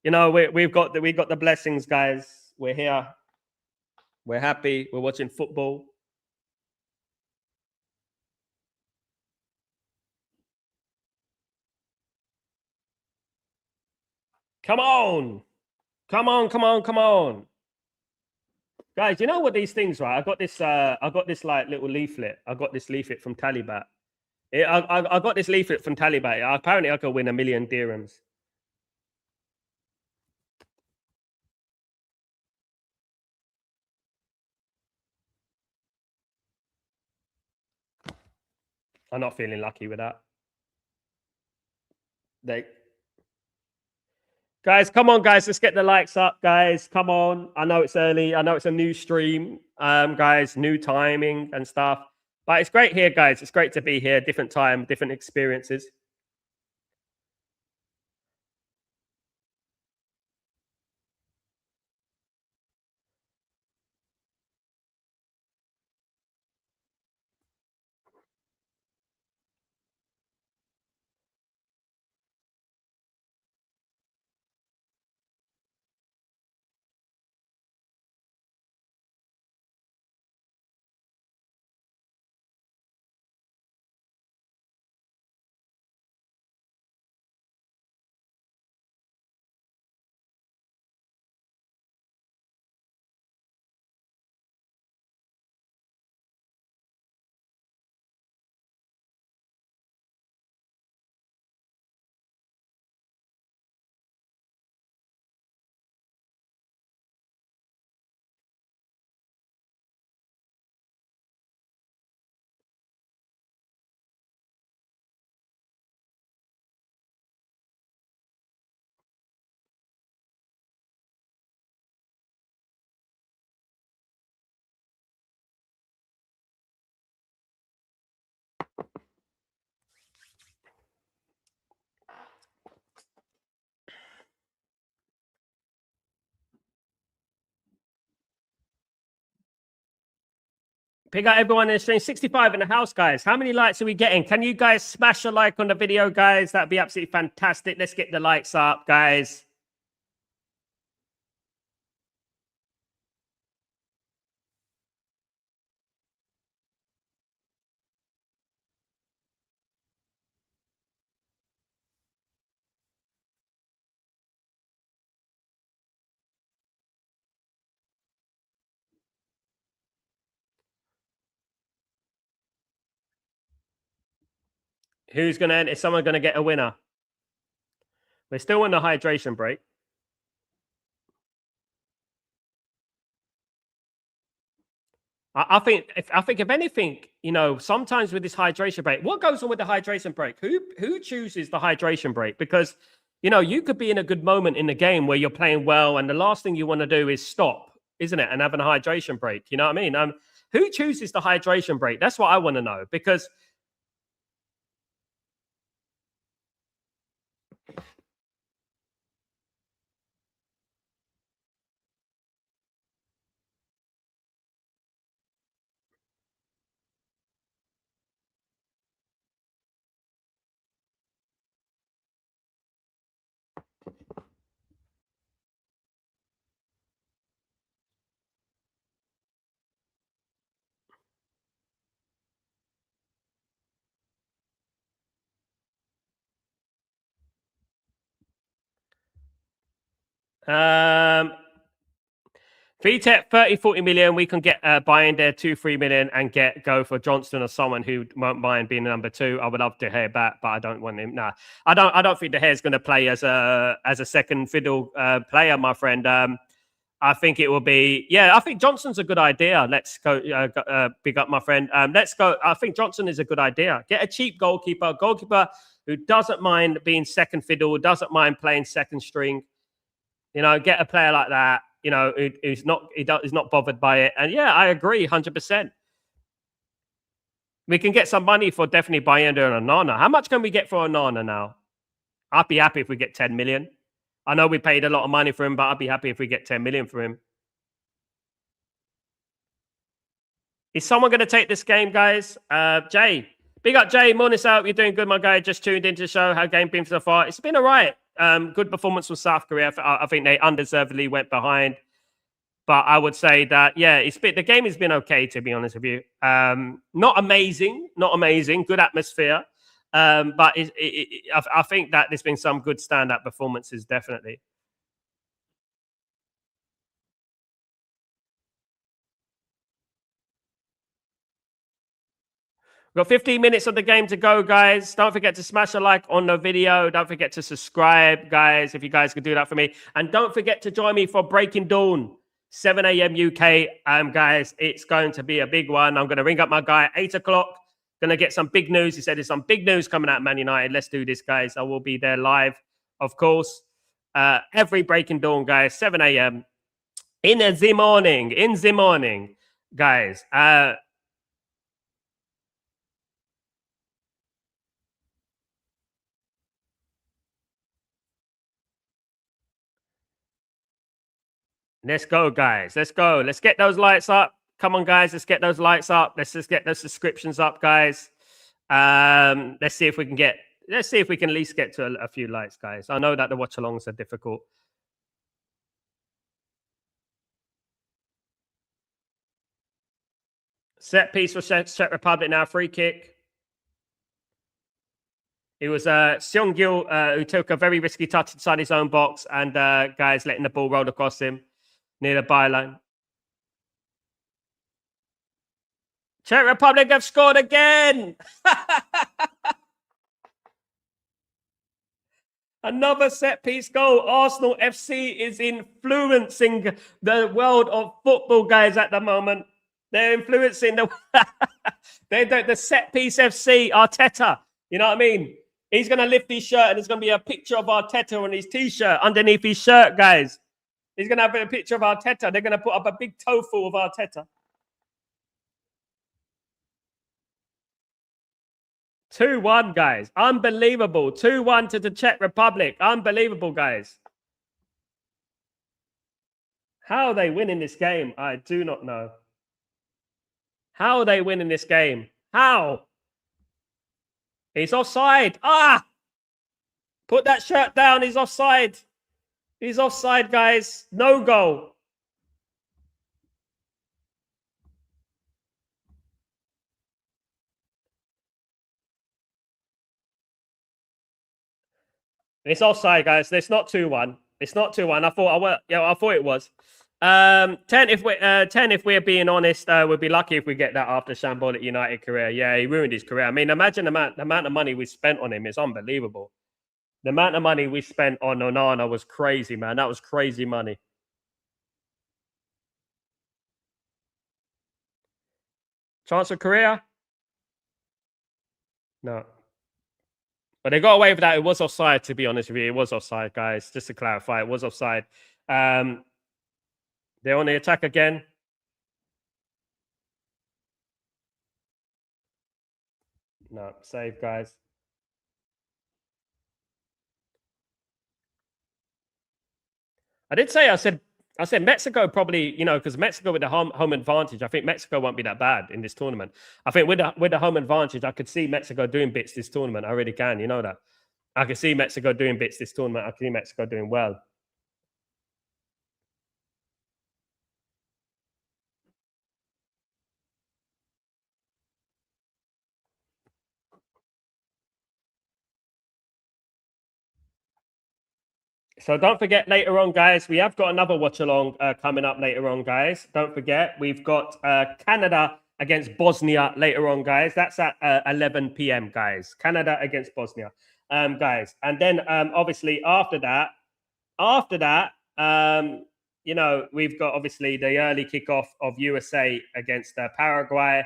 We've got the blessings, guys. We're here. We're happy. We're watching football. Come on. Come on. Guys, you know what these things, right? I got this like little leaflet. I got this leaflet from Talibat. I got this leaflet from Talibat. Apparently I could win 1 million dirhams. I'm not feeling lucky with that. Guys, come on, guys. Let's get the likes up, guys. Come on. I know it's early. I know it's a new stream, guys, new timing and stuff. But it's great here, guys. It's great to be here. Different time, different experiences. Pick out everyone in the stream. 65 in the house, guys. How many likes are we getting? Can you guys smash a like on the video, guys? That'd be absolutely fantastic. Let's get the likes up, guys. Who's going to end? Is someone going to get a winner? We're still in the hydration break. I think if anything, you know, sometimes with this hydration break, what goes on with the hydration break? Who chooses the hydration break? Because you know, you could be in a good moment in the game where you're playing well, and the last thing you want to do is stop, isn't it? And having a hydration break. You know what I mean? Who chooses the hydration break? That's what I want to know. Because VTech 30, 40 million, we can get buying there 2-3 million and go for Johnston or someone who won't mind being number 2. I would love to hear back, but I don't want him. Nah, I don't think De Gea's going to play as a second fiddle player, my friend. I think it will be, I think Johnson's a good idea. Let's go, big up my friend. Let's go. I think Johnson is a good idea. Get a cheap goalkeeper who doesn't mind being second fiddle, doesn't mind playing second string. You know, get a player like that. You know, who's not bothered by it. And yeah, I agree, 100%. We can get some money for definitely Bayanda and Onana. How much can we get for Onana now? I'd be happy if we get 10 million. I know we paid a lot of money for him, but I'd be happy if we get 10 million for him. Is someone going to take this game, guys? Jay. Big up, Jay. Morning out. You're doing good, my guy. Just tuned into the show. How game been so far? It's been all right. Good performance from South Korea. I think they undeservedly went behind. But I would say that, the game has been okay, to be honest with you. Not amazing. Good atmosphere. But I think that there's been some good standout performances, definitely. We've got 15 minutes of the game to go, guys. Don't forget to smash a like on the video. Don't forget to subscribe, guys, if you guys could do that for me. And don't forget to join me for Breaking Dawn, 7 a.m. UK. Guys, it's going to be a big one. I'm going to ring up my guy at 8 o'clock. Going to get some big news. He said there's some big news coming out of Man United. Let's do this, guys. I will be there live, of course. Every Breaking Dawn, guys, 7 a.m. in the morning, guys. Let's go, guys. Let's go. Let's get those lights up. Come on, guys. Let's get those lights up. Let's just get those subscriptions up, guys. Let's see if we can at least get to a few likes, guys. I know that the watch-alongs are difficult. Set piece for Czech Republic now. Free kick. It was Seung-gil who took a very risky touch inside his own box and, guys, letting the ball roll across him near the byline. Czech Republic have scored again. Another set piece goal. Arsenal FC is influencing the world of football, guys, at the moment. They're influencing the set piece FC, Arteta. You know what I mean? He's going to lift his shirt and there's going to be a picture of Arteta on his T-shirt underneath his shirt, guys. He's going to have a picture of Arteta. They're going to put up a big tofu of Arteta. 2-1, guys. Unbelievable. 2-1 to the Czech Republic. Unbelievable, guys. How are they winning this game? I do not know. How are they winning this game? How? He's offside. Ah! Put that shirt down. He's offside. He's offside, guys. No goal. It's offside, guys. It's not 2-1. It's not 2-1. I thought it was. 10 if we're being honest, we'd be lucky if we get that after Shambolic United career. Yeah, he ruined his career. I mean, imagine the amount of money we spent on him. It's unbelievable. The amount of money we spent on Onana was crazy, man. That was crazy money. Chance for Korea? No. But they got away with that. It was offside, to be honest with you. It was offside, guys. Just to clarify, it was offside. They're on the attack again. No, save, guys. I said Mexico probably, because Mexico with the home advantage, I think Mexico won't be that bad in this tournament. I think with the home advantage, I could see Mexico doing bits this tournament. I really can, you know that. I can see Mexico doing bits this tournament. I can see Mexico doing well. So don't forget later on, guys, we have got another watch along coming up later on, guys. Don't forget, we've got Canada against Bosnia later on, guys. That's at 11 p.m., guys. Canada against Bosnia, guys. And then obviously after that, we've got obviously the early kickoff of USA against Paraguay.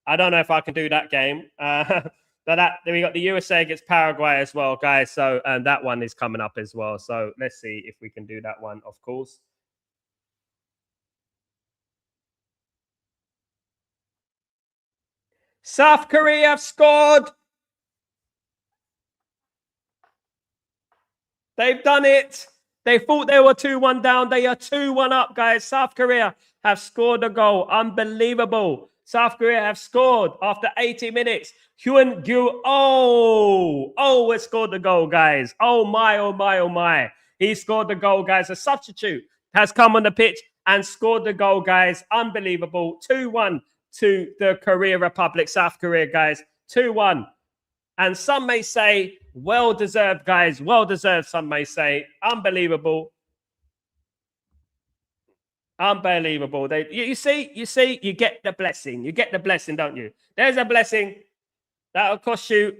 I don't know if I can do that game. But then we got the USA against Paraguay as well, guys. So that one is coming up as well. So let's see if we can do that one, of course. South Korea have scored. They've done it. They thought they were 2-1 down. They are 2-1 up, guys. South Korea have scored a goal. Unbelievable. South Korea have scored after 80 minutes. Hyun Gyu, has scored the goal, guys. Oh my, oh my, oh my. He scored the goal, guys. A substitute has come on the pitch and scored the goal, guys. Unbelievable. 2-1 to the Korea Republic, South Korea, guys. 2-1. And some may say, well-deserved, guys. Well-deserved, some may say. Unbelievable. Unbelievable. You see, you get the blessing. You get the blessing, don't you? There's a blessing. That'll cost you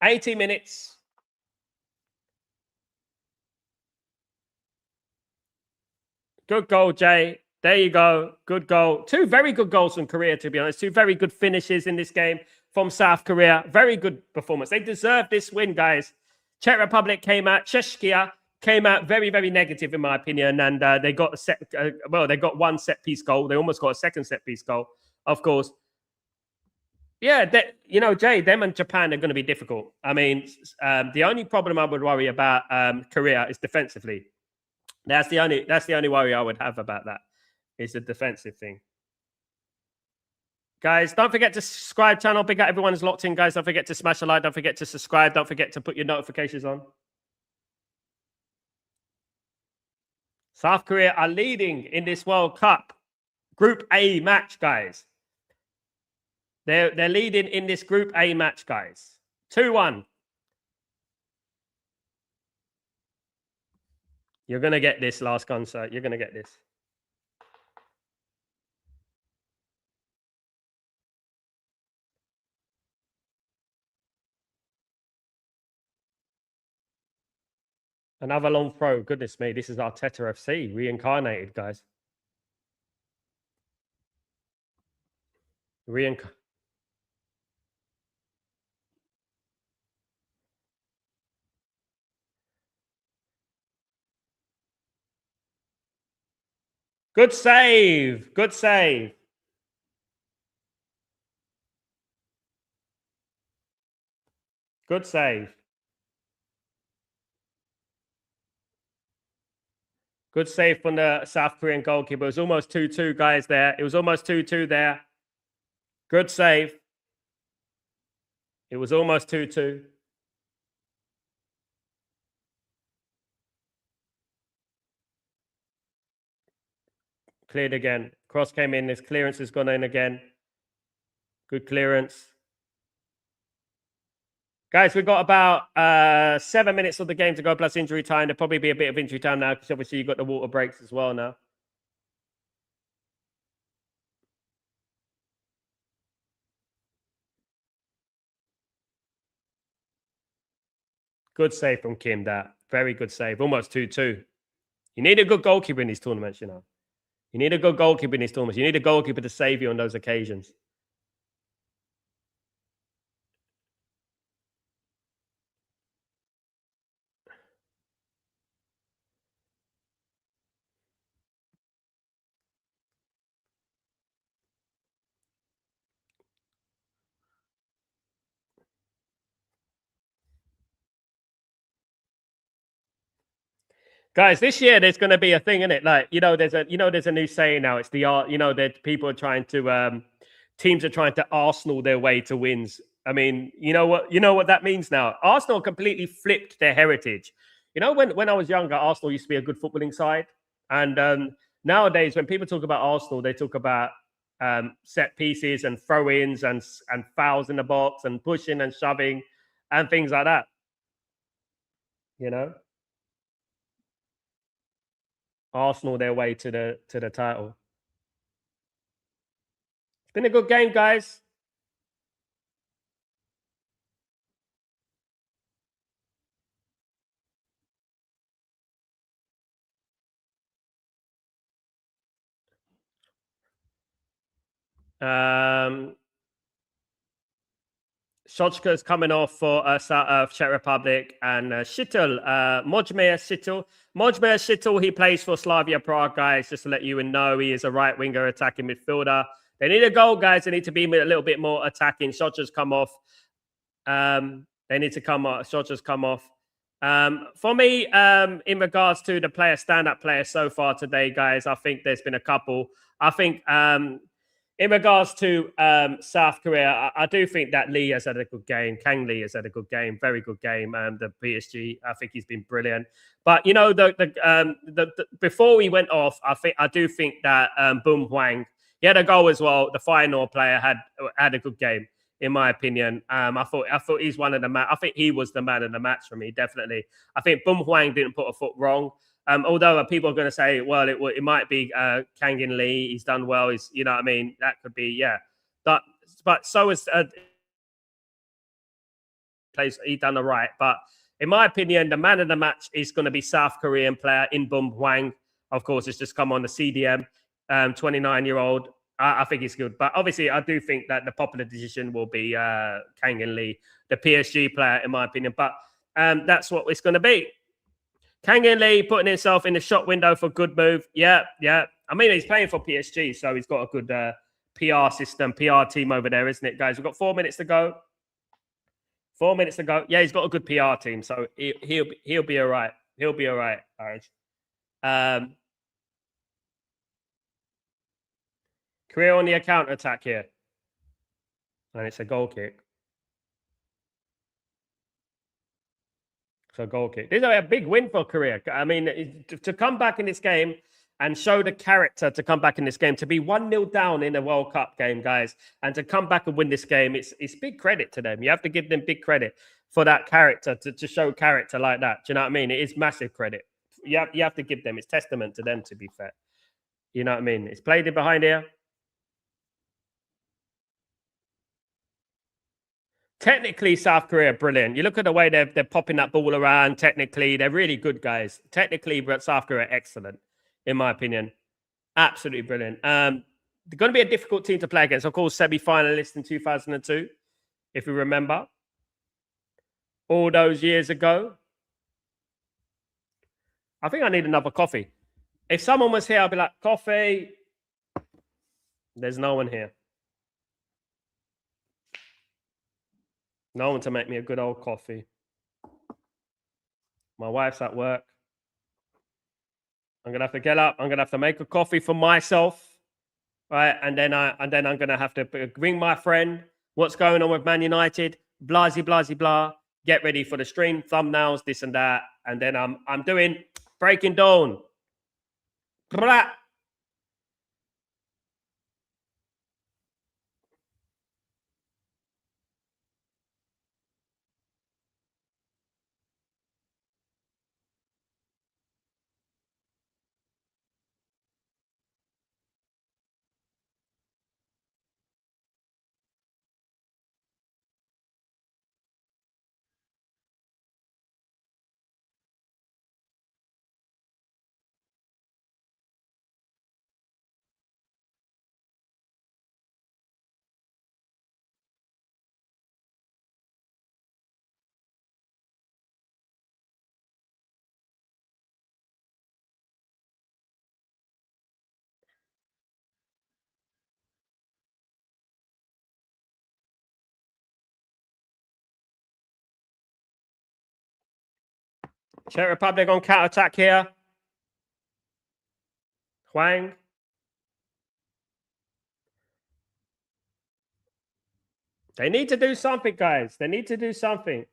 80 minutes. Good goal, Jay. There you go. Good goal. Two very good goals from Korea, to be honest. Two very good finishes in this game from South Korea. Very good performance. They deserve this win, guys. Czech Republic Czechia came out very, very negative, in my opinion. And they got they got one set piece goal. They almost got a second set piece goal, of course. Yeah, Jay, them and Japan are going to be difficult. I mean, the only problem I would worry about Korea is defensively. That's the only worry I would have about that. Is the defensive thing. Guys, don't forget to subscribe channel. Big up everyone who's locked in, guys. Don't forget to smash a like. Don't forget to subscribe. Don't forget to put your notifications on. South Korea are leading in this World Cup Group A match, guys. They're leading in this Group A match, guys. 2-1. You're going to get this last concert. You're going to get this. Another long throw. Goodness me. This is Arteta FC reincarnated, guys. Good save. Good save. Good save. Good save from the South Korean goalkeeper. It was almost 2-2, guys, there. It was almost 2-2 there. Good save. It was almost 2-2. Cleared again. Cross came in. This clearance has gone in again. Good clearance. Guys, we've got about 7 minutes of the game to go, plus injury time. There'll probably be a bit of injury time now, because obviously you've got the water breaks as well now. Good save from Kim, that. Very good save. Almost 2-2. You need a good goalkeeper in these tournaments, you know. You need a good goalkeeper in these tournaments. You need a goalkeeper to save you on those occasions. Guys, this year there's going to be a thing in it. Like, there's a new saying now. It's the art. That people are trying to teams are trying to Arsenal their way to wins. I mean, you know what that means now. Arsenal completely flipped their heritage. When I was younger, Arsenal used to be a good footballing side, and nowadays when people talk about Arsenal, they talk about set pieces and throw-ins and fouls in the box and pushing and shoving and things like that. Arsenal their way to the title. It's been a good game, guys. Sochka's coming off for Czech Republic, and Schittel, Mojmir Schittel. Mojmir Schittel, he plays for Slavia Prague, guys, just to let you know. He is a right winger attacking midfielder. They need a goal, guys. They need to be a little bit more attacking. Socha's come off. They need to come off. Socha's come off. For me, in regards to the stand-up players so far today, guys, I think there's been a couple. I think in regards to South Korea, I do think that Lee has had a good game. Kang Lee has had a good game, very good game. The PSG, I think he's been brilliant. But before we went off, I do think that Boom Hwang, he had a goal as well. The final player had a good game, in my opinion. I thought he's one of the I think he was the man of the match for me, definitely. I think Boom Hwang didn't put a foot wrong. Although people are going to say, well, it might be Kangin Lee. He's done well. He's, you know what I mean? That could be, yeah. But so is he done the right. But in my opinion, the man of the match is going to be South Korean player In Bum Hwang. Of course, it's just come on the CDM, 29-year-old. I think he's good. But obviously, I do think that the popular decision will be Kangin Lee, the PSG player, in my opinion. But that's what it's going to be. Kangin Lee putting himself in the shot window for good move. Yeah. I mean, he's playing for PSG, so he's got a good PR system, PR team over there, isn't it, guys? We've got 4 minutes to go. 4 minutes to go. Yeah, he's got a good PR team, so he'll be all right. He'll be all right, Orange. Korea on the counter attack here, and it's a goal kick. So goal kick. This is a big win for Korea. I mean, to come back in this game and show the character to come back in this game, to be 1-0 down in a World Cup game, guys, and to come back and win this game, it's big credit to them. You have to give them big credit for that character, to show character like that. Do you know what I mean? It is massive credit. You have to give them. It's testament to them, to be fair. You know what I mean? It's played in behind here. Technically, South Korea, brilliant. You look at the way they're popping that ball around. Technically, they're really good, guys. Technically, but South Korea, excellent, in my opinion. Absolutely brilliant. They're going to be a difficult team to play against. Of course, semi-finalists in 2002, if you remember. All those years ago. I think I need another coffee. If someone was here, I'd be like, coffee. There's no one here. No one to make me a good old coffee. My wife's at work. I'm gonna have to get up. I'm gonna have to make a coffee for myself, right? And then I'm gonna have to ring my friend. What's going on with Man United? Blasey, blasey, blah. Get ready for the stream, thumbnails, this and that. And then I'm doing breaking dawn. Blah. Czech Republic on counter attack here. Huang. They need to do something, guys. They need to do something.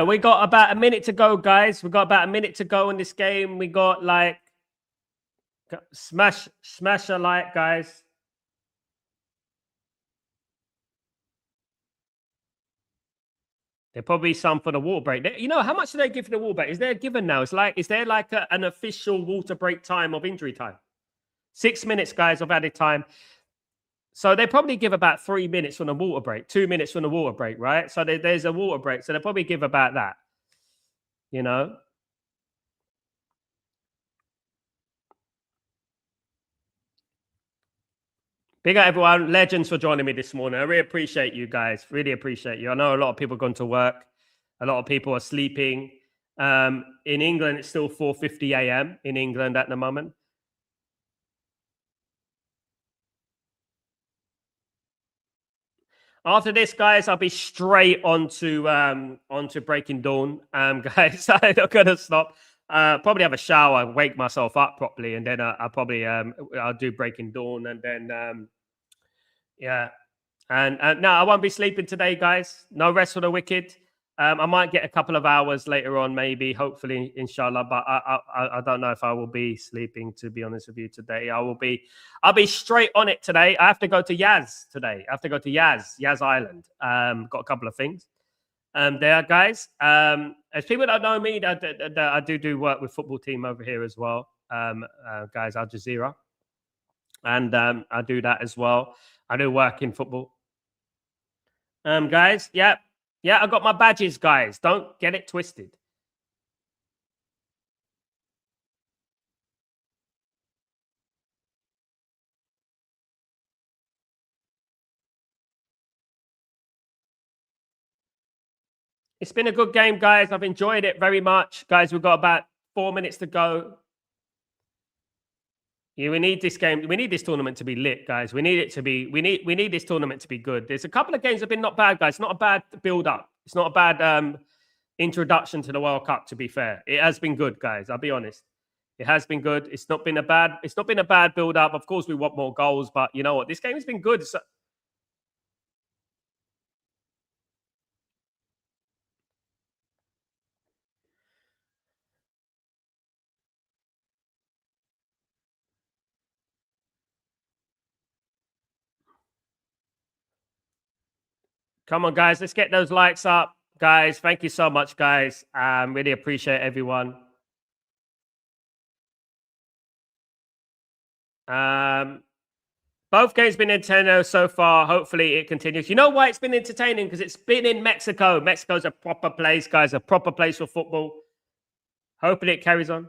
We got about a minute to go, guys. We got about a minute to go in this game. We got like smash a like, guys. There probably some for the water break. You know, how much do they give for the water break? Is there a given now? Is there like an official water break time of injury time? 6 minutes, guys, of added time. So they probably give about 3 minutes from the water break, 2 minutes from the water break, right? So there's a water break. So they probably give about that, you know? Big up everyone. Legends for joining me this morning. I really appreciate you guys. Really appreciate you. I know a lot of people gone to work. A lot of people are sleeping. In England, it's still 4:50 a.m. in England at the moment. After this, guys, I'll be straight onto Breaking Dawn. Guys, I'm not gonna stop. Probably have a shower, wake myself up properly, and then I'll probably I'll do Breaking Dawn, and then yeah. And no, I won't be sleeping today, guys. No rest for the wicked. I might get a couple of hours later on, maybe, hopefully, inshallah. But I don't know if I will be sleeping. To be honest with you, today I'll be straight on it today. I have to go to Yaz today. I have to go to Yaz Island. Got a couple of things there, guys. As people don't know me, I do work with football team over here as well, guys. Al Jazeera, and I do that as well. I do work in football. Guys, yeah, I got my badges, guys. Don't get it twisted. It's been a good game, guys. I've enjoyed it very much, guys. We've got about 4 minutes to go. Yeah, we need this game. We need this tournament to be lit, guys. We need it to be. We need this tournament to be good. There's a couple of games that have been not bad, guys. It's not a bad build up. It's not a bad introduction to the World Cup. To be fair, it has been good, guys. I'll be honest. It has been good. It's not been a bad build up. Of course, we want more goals, but you know what? This game has been good. Come on, guys. Let's get those likes up, guys. Thank you so much, guys. Really appreciate everyone. Both games been entertaining so far. Hopefully it continues. You know why it's been entertaining? Because it's been in Mexico. Mexico's a proper place, guys. A proper place for football. Hopefully it carries on.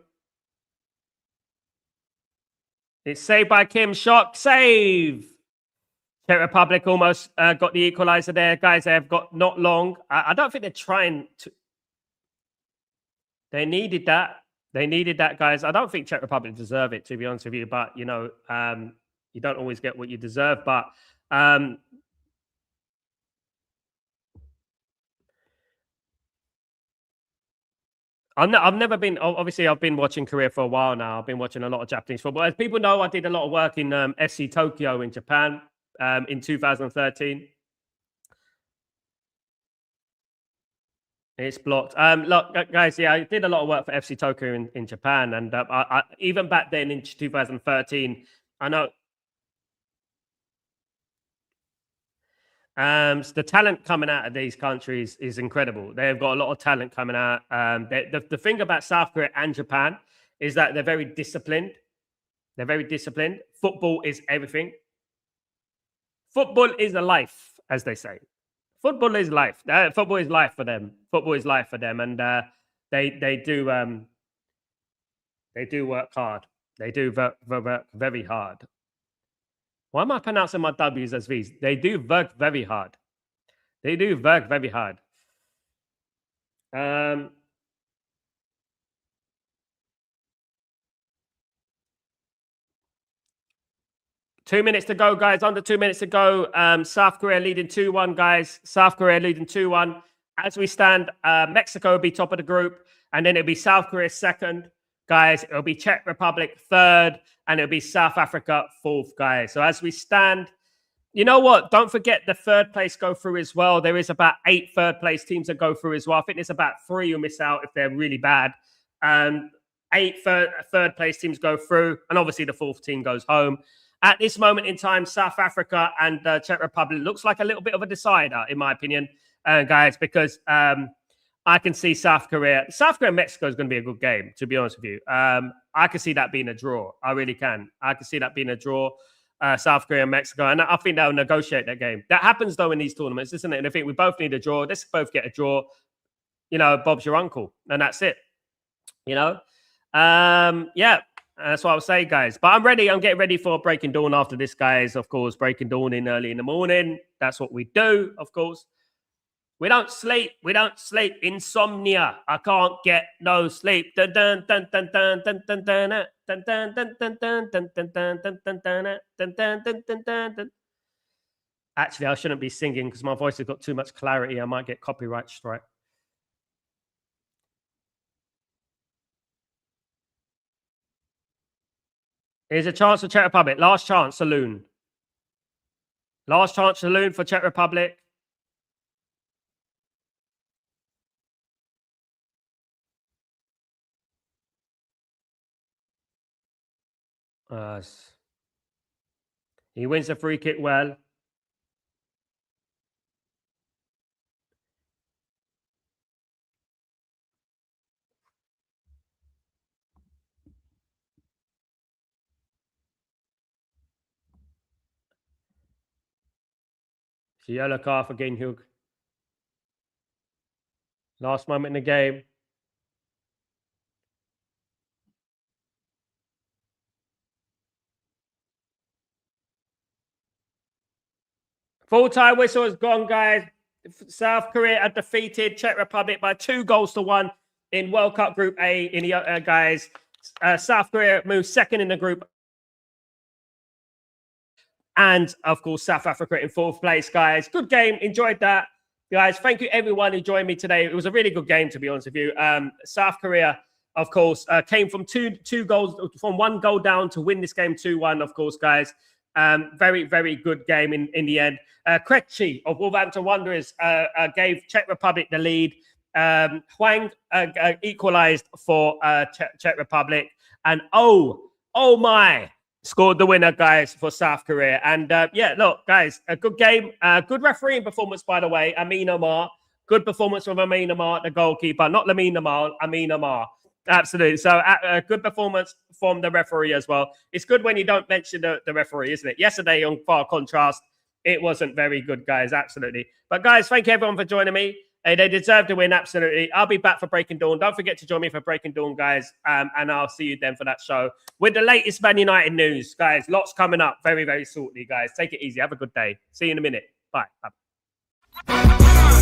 It's saved by Kim. Shock save. Czech Republic almost got the equalizer there. Guys, they have got not long. I don't think they're trying to. They needed that. They needed that, guys. I don't think Czech Republic deserve it, to be honest with you. But, you know, you don't always get what you deserve. But I've never been, obviously, I've been watching Korea for a while now. I've been watching a lot of Japanese football. As people know, I did a lot of work in FC Tokyo in Japan in 2013. It's blocked. Look, guys, yeah, I did a lot of work for FC Tokyo in Japan. And even back then in 2013, I know the talent coming out of these countries is incredible. They've got a lot of talent coming out. The thing about South Korea and Japan is that they're very disciplined. They're very disciplined. Football is everything. Football is a life, as they say. Football is life. Football is life for them. Football is life for them, and they do work hard. They do work very hard. Why am I pronouncing my W's as V's? They do work very hard. They do work very hard. 2 minutes to go, guys. Under 2 minutes to go. South Korea leading 2-1, guys. South Korea leading 2-1. As we stand, Mexico will be top of the group, and then it'll be South Korea second, guys. It'll be Czech Republic third, and it'll be South Africa fourth, guys. So as we stand, you know what? Don't forget the third place go through as well. There is about 8 third place teams that go through as well. I think there's about 3 who miss out if they're really bad. 8 third place teams go through, and obviously the fourth team goes home. At this moment in time, South Africa and Czech Republic looks like a little bit of a decider, in my opinion, guys, because I can see South Korea and Mexico is going to be a good game, to be honest with you. I can see that being a draw. I really can. I can see that being a draw, South Korea and Mexico. And I think they'll negotiate that game. That happens, though, in these tournaments, isn't it? And I think we both need a draw. Let's both get a draw. You know, Bob's your uncle. And that's it. You know? Yeah. That's what I would say, guys. But I'm ready. I'm getting ready for Breaking Dawn after this, guys. Of course, Breaking Dawn in early in the morning. That's what we do, of course. We don't sleep. We don't sleep. Insomnia. I can't get no sleep. Actually, I shouldn't be singing because my voice has got too much clarity. I might get copyright strike. Here's a chance for Czech Republic. Last chance, Saloon. Last chance, Saloon for Czech Republic. He wins the free kick well. It's a yellow card for Ginhug. Last moment in the game. Full time whistle has gone, guys. South Korea are defeated Czech Republic by 2-1 in World Cup Group A. In the guys, South Korea moves second in the group, and of course South Africa in fourth place. Guys, good game. Enjoyed that, guys. Thank you everyone who joined me today. It was a really good game, to be honest with you. South Korea, of course, came from two goals, from 1 goal down to win this game 2-1. Of course, guys. Very, very good game in the end. Krejci of Wolverhampton Wanderers gave Czech Republic the lead. Hwang equalized for Czech Republic. And oh my, Scored the winner, guys, for South Korea. And yeah, look, guys, a good game. Good refereeing performance, by the way. Amin Amar. Good performance from Amin Amar, the goalkeeper. Not Lamine Amar, Amin Amar. Absolutely. So a good performance from the referee as well. It's good when you don't mention the referee, isn't it? Yesterday, on far contrast, it wasn't very good, guys. Absolutely. But guys, thank you everyone for joining me. They deserve to win, absolutely. I'll be back for Breaking Dawn. Don't forget to join me for Breaking Dawn, guys. And I'll see you then for that show with the latest Man United news, guys. Lots coming up very, very shortly, guys. Take it easy. Have a good day. See you in a minute. Bye. Bye.